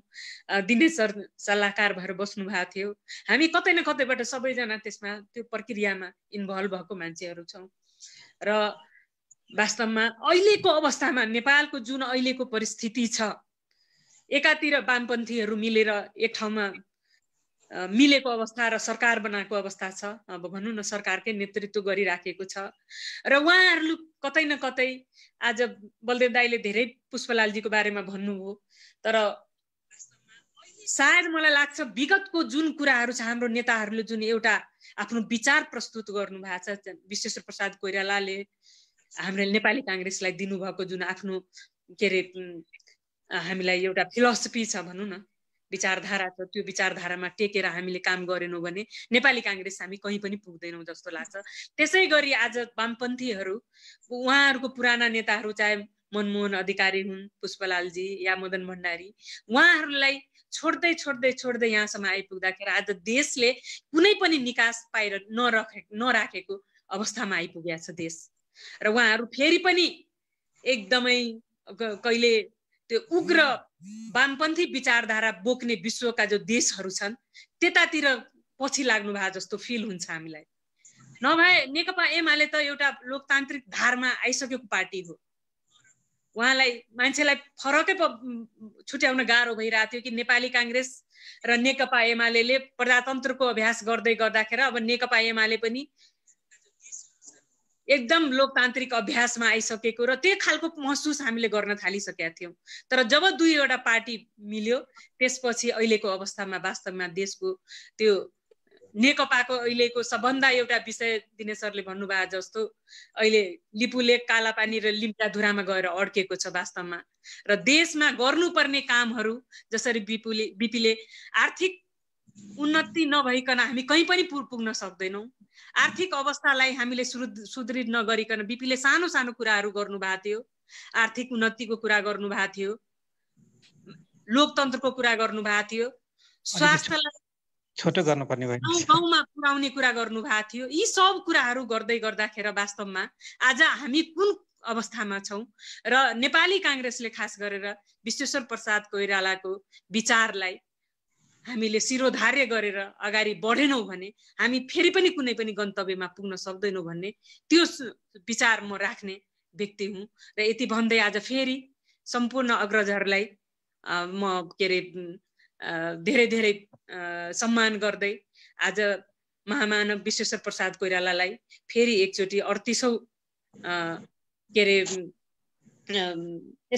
दिनेश सर सल्लाहकार भएर बस्नु भएको थियो। हामी कतै न कतैबाट सबैजना त्यसमा त्यो प्रक्रियामा इन्भल्भ भएको मान्छेहरू छौँ र वास्तवमा अहिलेको अवस्थामा नेपालको जुन अहिलेको परिस्थिति छ, एकातिर वामपन्थीहरू मिलेर एक ठाउँमा मिलेको अवस्था र सरकार बनाएको अवस्था छ, अब भनौँ न सरकारकै नेतृत्व गरिराखेको छ र उहाँहरू कतै न कतै आज बलदेव दाईले धेरै पुष्पलालजीको बारेमा भन्नुभयो, तर सायद मलाई लाग्छ विगतको जुन कुराहरू छ हाम्रो नेताहरूले जुन एउटा आफ्नो विचार प्रस्तुत गर्नु भएको छ, विश्वेश्वर प्रसाद कोइरालाले हाम्रो नेपाली काङ्ग्रेसलाई दिनुभएको जुन आफ्नो के अरे हामीलाई एउटा फिलोसफी छ भनौँ न, विचारधारा छ त्यो विचारधारामा टेकेर हामीले काम गरेनौँ भने नेपाली कांग्रेस हामी कहीँ पनि पुग्दैनौँ जस्तो लाग्छ। त्यसै गरी आज वामपन्थीहरू उहाँहरूको पुराना नेताहरू चाहे मनमोहन अधिकारी हुन्, पुष्पलालजी या मदन भण्डारी, उहाँहरूलाई छोड्दै छोड्दै छोड्दै यहाँसम्म आइपुग्दाखेरि आज देशले कुनै पनि निकास पाएर नराखेको अवस्थामा आइपुगेको छ देश। र उहाँहरू फेरि पनि एकदमै कहिले त्यो उग्र वामपन्थी विचारधारा बोक्ने विश्वका जो देशहरू छन् त्यतातिर पछि लाग्नु भएको जस्तो फिल हुन्छ हामीलाई। नभए नेकपा एमाले त एउटा लोकतान्त्रिक धारमा आइसकेको पार्टी हो। उहाँलाई मान्छेलाई फरकै छुट्याउन गाह्रो भइरहेको थियो कि नेपाली कांग्रेस र नेकपा एमाले प्रजातन्त्रको अभ्यास गर्दै गर्दाखेरि अब नेकपा एमाले पनि एकदम लोकतान्त्रिक अभ्यासमा आइसकेको र त्यो खालको महसुस हामीले गर्न थालिसकेका थियौँ। तर जब दुईवटा पार्टी मिल्यो त्यसपछि अहिलेको अवस्थामा वास्तवमा देशको त्यो नेकपाको अहिलेको सबभन्दा एउटा विषय दिनेश सरले भन्नुभयो जस्तो अहिले लिपुलेक, कालापानी र लिम्टाधुरामा गएर अड्केको छ वास्तवमा। र देशमा गर्नुपर्ने कामहरू जसरी बिपीले आर्थिक उन्नति नभइकन हामी कहीँ पनि पुग्न सक्दैनौँ। आर्थिक अवस्थालाई हामीले सुदृढ नगरिकन बिपीले सानो सानो कुराहरू गर्नुभएको थियो, आर्थिक उन्नतिको कुरा गर्नुभएको थियो, लोकतन्त्रको कुरा गर्नुभएको थियो, स्वास्थ्यलाई छोटो गर्नुपर्ने भयो, गाउँमा पुर्याउने कुरा गर्नुभएको थियो। यी सब कुराहरू गर्दै गर्दाखेरि वास्तवमा आज हामी कुन अवस्थामा छौँ र नेपाली कांग्रेसले खास गरेर विश्वेश्वर प्रसाद कोइरालाको विचारलाई हामीले शिरोधार्य गरेर अगाडि बढेनौँ भने हामी फेरि पनि कुनै पनि गन्तव्यमा पुग्न सक्दैनौँ भन्ने त्यो विचार म राख्ने व्यक्ति हुँ। र यति भन्दै आज फेरि सम्पूर्ण अग्रजहरूलाई म के अरे धेरै धेरै सम्मान गर्दै आज महामानव विश्वेश्वर प्रसाद कोइरालालाई फेरि एकचोटि 38औं के अरे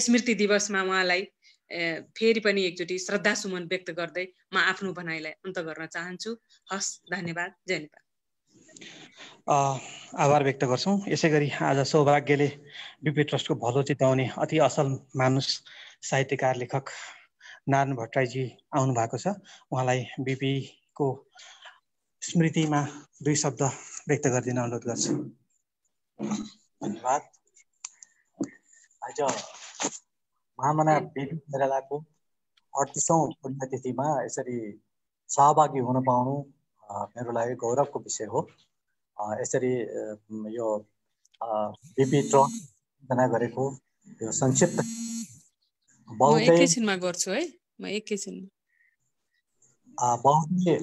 स्मृति दिवसमा उहाँलाई फेरि पनि एकचोटि श्रद्धा सुमन व्यक्त गर्दै म आफ्नो भनाइलाई अन्त गर्न चाहन्छु। हस्, धन्यवाद। जय नेपाल। आभार व्यक्त गर्छौँ। यसै गरी आज सौभाग्यले बिपी ट्रस्टको भलो चिताउने अति असल मानुष साहित्यकार लेखक नारायण भट्टराईजी आउनु भएको छ। उहाँलाई बिपीको स्मृतिमा 2 शब्द व्यक्त गरिदिन अनुरोध गर्छु। धन्यवाद। आज महामना बिपी कोइरालाको 38औं पुण्यतिथिमा यसरी सहभागी हुन पाउनु मेरो लागि गौरवको विषय हो। यसरी यो बिपी ट्रस्ट रचना गरेको यो संक्षिप्त बहुतै एकैछिनमा गर्छु है, म एकैछिनमा बहुतै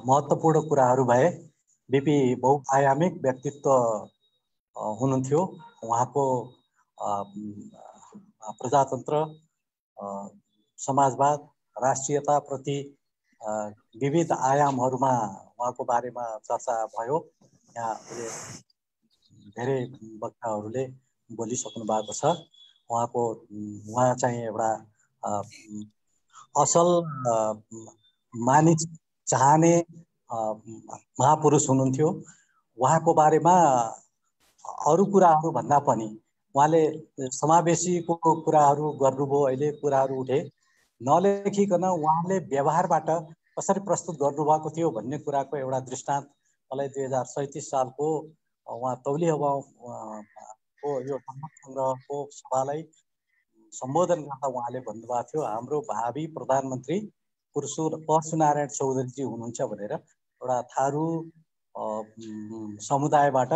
महत्त्वपूर्ण कुराहरू भए। बिपी बहुआयामिक व्यक्तित्व हुनुहुन्थ्यो। उहाँको प्रजातन्त्र, समाजवाद, राष्ट्रियताप्रति विविध आयामहरूमा उहाँको बारेमा चर्चा भयो। यहाँ धेरै वक्ताहरूले बोलिसक्नु भएको छ। उहाँ चाहिँ एउटा असल मानिस चाहने महापुरुष हुनुहुन्थ्यो। उहाँको बारेमा अरू कुराहरू भन्दा पनि उहाँले समावेशीको कुराहरू गर्नुभयो। अहिले कुराहरू उठे नलेखिकन उहाँले व्यवहारबाट कसरी प्रस्तुत गर्नुभएको थियो भन्ने कुराको एउटा दृष्टान्त मलाई 2037 सालको उहाँ तौली हवाको यो सङ्ग्रहको सभालाई सम्बोधन गर्दा उहाँले भन्नुभएको थियो, हाम्रो भावी प्रधानमन्त्री परशुनारायण चौधरीजी हुनुहुन्छ भनेर एउटा थारू समुदायबाट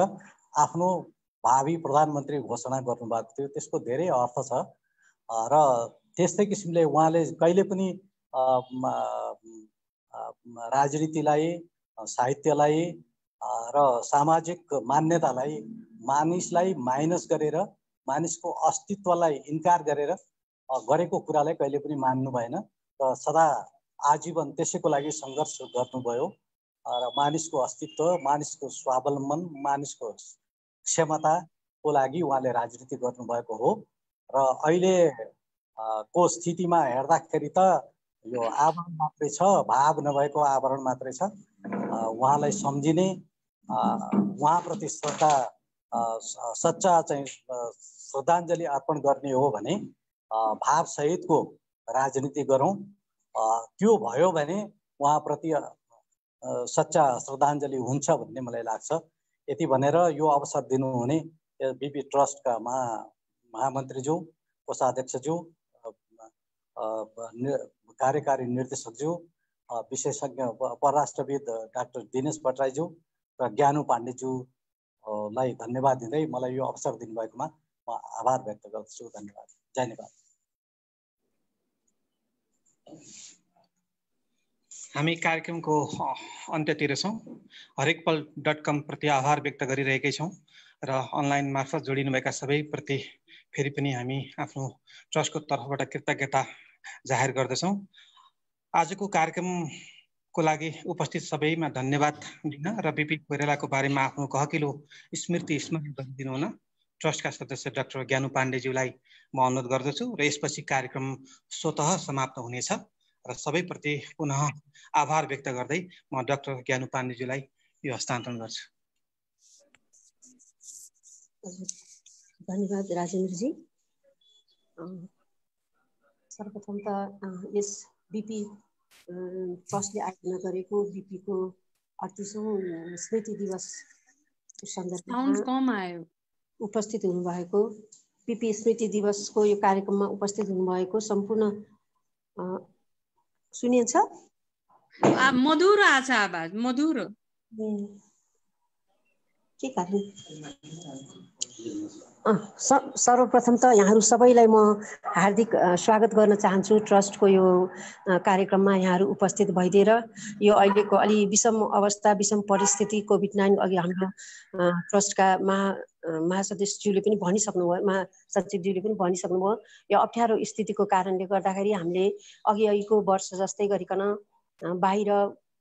आफ्नो भावी प्रधानमन्त्री घोषणा गर्नुभएको थियो। त्यसको धेरै अर्थ छ र त्यस्तै किसिमले उहाँले कहिले पनि राजनीतिलाई, साहित्यलाई र सामाजिक मान्यतालाई मानिसलाई माइनस गरेर, मानिसको अस्तित्वलाई इन्कार गरेर गरेको कुरालाई कहिले पनि मान्नु भएन र सदा आजीवन त्यसैको लागि सङ्घर्ष गर्नुभयो। र मानिसको अस्तित्व, मानिसको स्वावलम्बन, मानिसको क्षमताको लागि उहाँले राजनीति गर्नुभएको हो। र अहिले को स्थितिमा हेर्दाखेरि त यो आवरण मात्रै छ, भाव नभएको आवरण मात्रै छ। उहाँलाई सम्झिने, उहाँप्रति सच्चा चाहिँ श्रद्धाञ्जली अर्पण गर्ने हो भने भावसहितको राजनीति गरौँ त्यो भयो भने उहाँप्रति सच्चा श्रद्धाञ्जली हुन्छ भन्ने मलाई लाग्छ। यति भनेर यो अवसर दिनुहुने बिपी ट्रस्टका महामन्त्रीज्यू, कोषाध्यक्षज्यू, कार्यकारी निर्देशकज्यू, विशेषज्ञ परराष्ट्रविद डाक्टर दिनेश भट्टराईज्यू र ज्ञानु पाण्डेज्यूलाई धन्यवाद दिँदै मलाई यो अवसर दिनुभएकोमा म आभार व्यक्त गर्दछु। धन्यवाद। जय नेपाल। हामी कार्यक्रमको अन्त्यतिर छौँ। हरेकपल.com प्रति आभार व्यक्त गरिरहेकै छौँ र अनलाइन मार्फत जोडिनुभएका सबैप्रति फेरि पनि हामी आफ्नो ट्रस्टको तर्फबाट कृतज्ञता जाहेर गर्दछौँ। आजको कार्यक्रमको लागि उपस्थित सबैमा धन्यवाद दिन र बिपी कोइरालाको बारेमा आफ्नो कहकिलो स्मृति स्मरण गरिदिनु हुन ट्रस्टका सदस्य डाक्टर ज्ञानु पाण्डेज्यूलाई म अनुरोध गर्दछु र यसपछि कार्यक्रम स्वतः समाप्त हुनेछ र सबैप्रति पुनः आभार व्यक्त गर्दै म डाक्टर ज्ञानु पाण्डेज्यूलाई यो हस्तान्तरण गर्छु। धन्यवाद राजेन्द्रजी। सर्वप्रथम त यस बिपी ट्रस्टले आयोजना गरेको बिपीको 38औं स्मृति दिवस सन्दर्भमा उपस्थित हुनुभएको, बिपी स्मृति दिवसको यो कार्यक्रममा उपस्थित हुनुभएको सम्पूर्ण सुनिन्छ? मधुर आछ आवाज, मधुर। के कारण? सर्वप्रथम त यहाँहरू सबैलाई म हार्दिक स्वागत गर्न चाहन्छु। ट्रस्टको यो कार्यक्रममा यहाँहरू उपस्थित भइदिएर यो अहिलेको अलि विषम अवस्था, विषम परिस्थिति कोभिड-19 अघि हाम्रो ट्रस्टका महासदस्यज्यूले पनि भनिसक्नुभयो, महासचिवज्यूले पनि भनिसक्नुभयो, यो अप्ठ्यारो स्थितिको कारणले गर्दाखेरि हामीले अघिको वर्ष जस्तै गरिकन बाहिर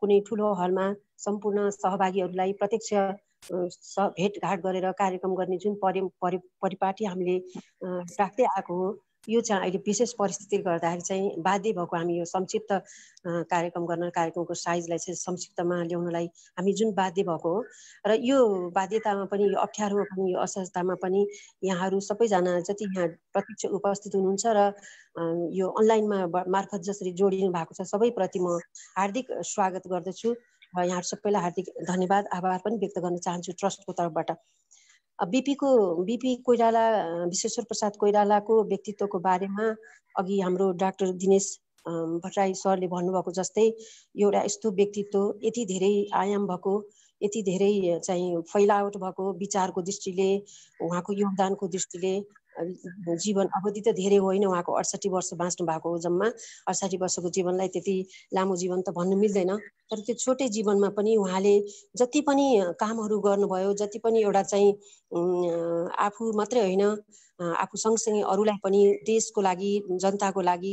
कुनै ठुलो हलमा सम्पूर्ण सहभागीहरूलाई प्रत्यक्ष भेटघाट गरेर कार्यक्रम गर्ने जुन परिपाटी हामीले राख्दै आएको हो, यो चाहिँ अहिले विशेष परिस्थितिले गर्दाखेरि चाहिँ बाध्य भएको हामी यो संक्षिप्त कार्यक्रम गर्न, कार्यक्रमको साइजलाई चाहिँ संक्षिप्तमा ल्याउनलाई हामी जुन बाध्य भएको हो र यो बाध्यतामा पनि, यो अप्ठ्यारोमा पनि, यो असहजतामा पनि यहाँहरू सबैजना जति यहाँ प्रत्यक्ष उपस्थित हुनुहुन्छ र यो अनलाइनमा मार्फत जसरी जोडिनु भएको छ सबैप्रति म हार्दिक स्वागत गर्दछु र यहाँहरू सबैलाई हार्दिक धन्यवाद, आभार पनि व्यक्त गर्न चाहन्छु ट्रस्टको तर्फबाट। बिपी कोइराला, विश्वेश्वर प्रसाद कोइरालाको व्यक्तित्वको बारेमा अघि हाम्रो डाक्टर दिनेश भट्टराई सरले भन्नुभएको जस्तै एउटा यस्तो व्यक्तित्व, यति धेरै आयाम भएको, यति धेरै चाहिँ फैलावट भएको विचारको दृष्टिले, उहाँको योगदानको दृष्टिले जीवन अवधि त धेरै होइन, उहाँको 68 वर्ष बाँच्नु भएको हो जम्मा। 68 वर्षको जीवनलाई त्यति लामो जीवन त भन्नु मिल्दैन, तर त्यो छोटै जीवनमा पनि उहाँले जति पनि कामहरू गर्नुभयो, जति पनि एउटा चाहिँ आफू मात्रै होइन, आफू सँगसँगै अरूलाई पनि देशको लागि, जनताको लागि,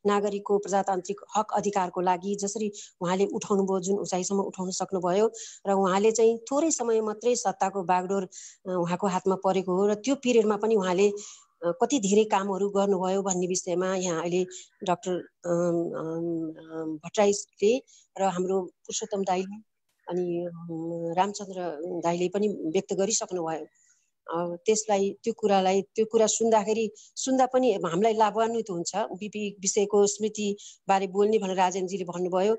नागरिकको प्रजातान्त्रिक हक अधिकारको लागि जसरी उहाँले उठाउनुभयो, जुन उचाइसम्म उठाउन सक्नुभयो र उहाँले चाहिँ थोरै समय मात्रै सत्ताको बागडोर उहाँको हातमा परेको हो र त्यो पिरियडमा पनि उहाँले कति धेरै कामहरू गर्नुभयो भन्ने विषयमा यहाँ अहिले डाक्टर भट्टराईले र हाम्रो पुरुषोत्तम दाइले अनि रामचन्द्र दाइले पनि व्यक्त गरिसक्नु भयो। त्यसलाई त्यो कुरा सुन्दा पनि हामीलाई लाभान्वित हुन्छ। बिपी विषयको स्मृति बारे बोल्ने भनेर राजेन्द्रजीले भन्नुभयो।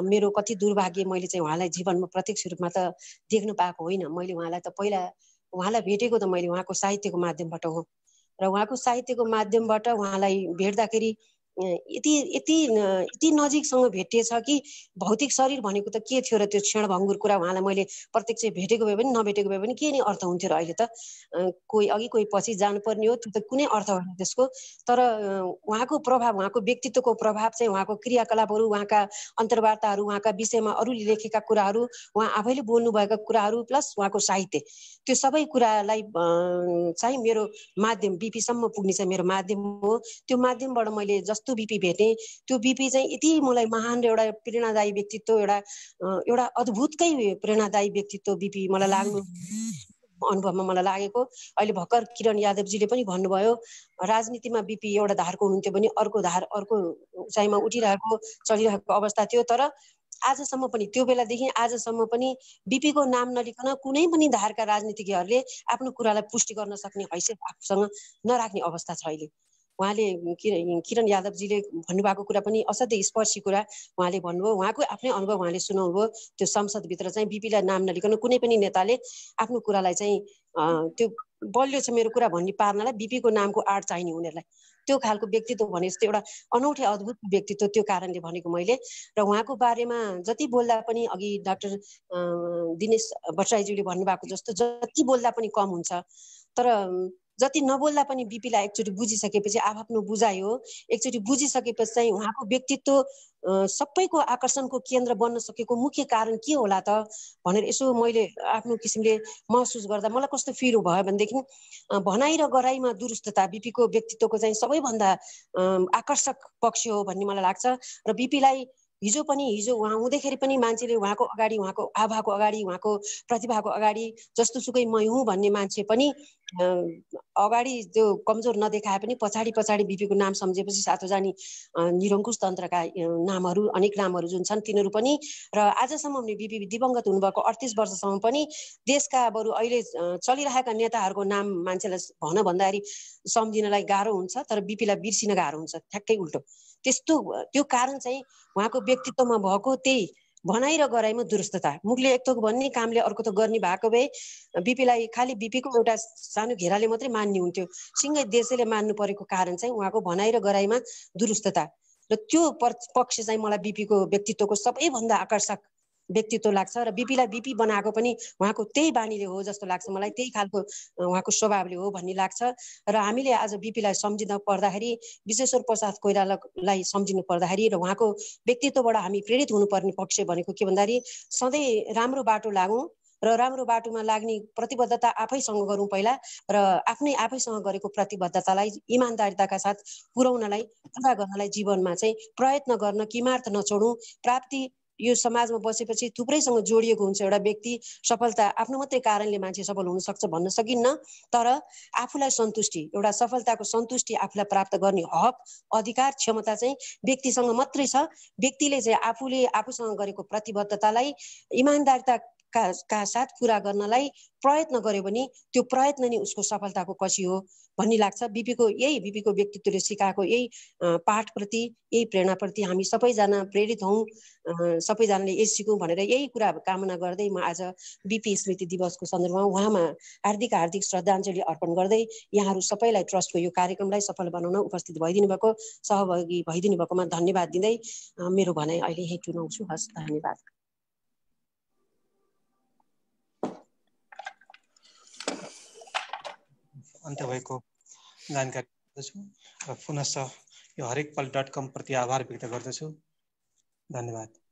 मेरो कति दुर्भाग्य, मैले चाहिँ उहाँलाई जीवनमा प्रत्यक्ष रूपमा त देख्न पाएको होइन। मैले उहाँलाई त पहिला उहाँलाई भेटेको त मैले उहाँको साहित्यको माध्यमबाट हो र उहाँको साहित्यको माध्यमबाट उहाँलाई भेट्दाखेरि यति नजिकसँग भेटिएछ कि भौतिक शरीर भनेको त के थियो र त्यो क्षणभङ्गुर कुरा उहाँलाई मैले प्रत्यक्ष भेटेको भए पनि नभेटेको भए पनि के नै अर्थ हुन्थ्यो र अहिले त कोही अघि कोही पछि जानुपर्ने हो, त्यो त कुनै अर्थ होइन त्यसको। तर उहाँको प्रभाव, उहाँको व्यक्तित्वको प्रभाव चाहिँ उहाँको क्रियाकलापहरू, उहाँका अन्तर्वार्ताहरू, उहाँका विषयमा अरूले लेखेका कुराहरू, उहाँ आफैले बोल्नुभएका कुराहरू प्लस उहाँको साहित्य, त्यो सबै कुरालाई चाहिँ मेरो माध्यम बिपीसम्म पुग्ने चाहिँ मेरो माध्यम हो। त्यो माध्यमबाट मैले जस्तो बिपी भेटेँ, त्यो बिपी चाहिँ यति मलाई महान र एउटा प्रेरणादायी व्यक्तित्व, एउटा अद्भुतकै प्रेरणादायी व्यक्तित्व बिपी मलाई लाग्नु अनुभवमा मलाई लागेको। अहिले भर्खर किरण यादवजीले पनि भन्नुभयो, राजनीतिमा बिपी एउटा धारको हुनुहुन्थ्यो भने अर्को धार अर्को उचाइमा उठिरहेको चलिरहेको अवस्था थियो। तर आजसम्म पनि, त्यो बेलादेखि आजसम्म पनि बिपीको नाम नलिकन कुनै पनि धारका राजनीतिज्ञहरूले आफ्नो कुरालाई पुष्टि गर्न सक्ने हैसियत आफूसँग नराख्ने अवस्था छ अहिले। उहाँले किरण यादवजीले भन्नुभएको कुरा पनि असाध्यै स्पर्शी कुरा उहाँले भन्नुभयो। उहाँको आफ्नै अनुभव उहाँले सुनाउनुभयो। त्यो संसदभित्र चाहिँ बिपीलाई नाम नलिकन कुनै पनि नेताले आफ्नो कुरालाई चाहिँ त्यो बलियो छ मेरो कुरा भन्ने पार्नलाई बिपीको नामको आड चाहिने उनीहरूलाई। त्यो खालको व्यक्तित्व भने जस्तो एउटा अनौठो अद्भुत व्यक्तित्व, त्यो कारणले भनेको मैले। र उहाँको बारेमा जति बोल्दा पनि अघि डाक्टर दिनेश भट्टराईज्यूले भन्नुभएको जस्तो जति बोल्दा पनि कम हुन्छ। तर जति नबोल्दा पनि बिपीलाई एकचोटि बुझिसकेपछि आफ्नो बुझाइ हो। एकचोटि बुझिसकेपछि चाहिँ उहाँको व्यक्तित्व सबैको आकर्षणको केन्द्र बन्न सकेको मुख्य कारण के होला त भनेर यसो मैले आफ्नो किसिमले महसुस गर्दा मलाई कस्तो फिल भयो भनेदेखि भनाइ र गराइमा दुरुस्तता बिपीको व्यक्तित्वको चाहिँ सबैभन्दा आकर्षक पक्ष हो भन्ने मलाई लाग्छ। र बिपीलाई हिजो उहाँ हुँदाखेरि पनि मान्छेले उहाँको अगाडि, उहाँको आभाको अगाडि, उहाँको प्रतिभाको अगाडि जस्तो सुकै म हुँ भन्ने मान्छे पनि अगाडि त्यो कमजोर नदेखाए पनि पछाडि बिपीको नाम सम्झेपछि सातो जानी निरङ्कुश तन्त्रका नामहरू, अनेक नामहरू जुन छन् तिनीहरू पनि, र आजसम्म बिपी दिवंगत हुनुभएको 38 वर्षसम्म पनि देशका बरु अहिले चलिरहेका नेताहरूको नाम मान्छेलाई भन भन्दाखेरि सम्झिनलाई गाह्रो हुन्छ, तर बिपीलाई बिर्सिन गाह्रो हुन्छ। ठ्याक्कै उल्टो त्यो कारण चाहिँ उहाँको व्यक्तित्वमा भएको त्यही भनाइ र गराइमा दुरुस्तता। मुखले एक थोक भन्ने, कामले अर्को थोक गर्ने भएको भए बिपीलाई खालि बिपीको एउटा सानो घेराले मात्रै मान्ने हुन्थ्यो। सिङ्गै देशले मान्नु परेको कारण चाहिँ उहाँको भनाइ र गराइमा दुरुस्तता। र त्यो पक्ष चाहिँ मलाई बिपीको व्यक्तित्वको सबैभन्दा आकर्षक व्यक्तित्व लाग्छ। र बिपीलाई बिपी बनाएको पनि उहाँको त्यही बानीले हो जस्तो लाग्छ मलाई, त्यही खालको उहाँको स्वभावले हो भन्ने लाग्छ। र हामीले आज बिपीलाई सम्झिन पर्दाखेरि, विश्वेश्वर प्रसाद कोइरालालाई सम्झिनु पर्दाखेरि र उहाँको व्यक्तित्वबाट हामी प्रेरित हुनुपर्ने पक्ष भनेको के भन्दाखेरि सधैँ राम्रो बाटो लागौँ र राम्रो बाटोमा लाग्ने प्रतिबद्धता आफैसँग गरौँ पहिला, र आफैसँग गरेको प्रतिबद्धतालाई इमान्दारिताका साथ पुर्याउनलाई, पुरा गर्नलाई जीवनमा चाहिँ प्रयत्न गर्न, किमार्थ नछोडौँ। प्राप्ति यो समाजमा बसेपछि थुप्रैसँग जोडिएको हुन्छ। एउटा व्यक्ति सफलता आफ्नो मात्रै कारणले मान्छे सफल हुन सक्छ भन्न सकिन्न, तर आफूलाई सन्तुष्टि, एउटा सफलताको सन्तुष्टि आफूलाई प्राप्त गर्ने हक, अधिकार, क्षमता चाहिँ व्यक्तिसँग मात्रै छ। व्यक्तिले चाहिँ आफूसँग गरेको प्रतिबद्धतालाई इमान्दारिता का साथ पूरा गर्नलाई प्रयत्न गर्यो भने त्यो प्रयत्न नै उसको सफलताको कसी हो भन्ने लाग्छ। बिपीको व्यक्तित्वले सिकाएको यही पाठप्रति, यही प्रेरणाप्रति हामी सबैजना प्रेरित हौँ, सबैजनाले यही सिकौँ भनेर यही कुरा कामना गर्दै म आज बिपी स्मृति दिवसको सन्दर्भमा उहाँमा हार्दिक श्रद्धाञ्जली अर्पण गर्दै यहाँहरू सबैलाई ट्रस्टको यो कार्यक्रमलाई सफल बनाउन उपस्थित भइदिनु भएको, सहभागी भइदिनु भएकोमा धन्यवाद दिँदै मेरो भनाइ अहिले यही टुनाउँछु। हस्, धन्यवाद। अन्त्य भएको जानकारी दिँदछु र पुनश्च यो हरेकपल.com प्रति आभार व्यक्त गर्दछु। धन्यवाद।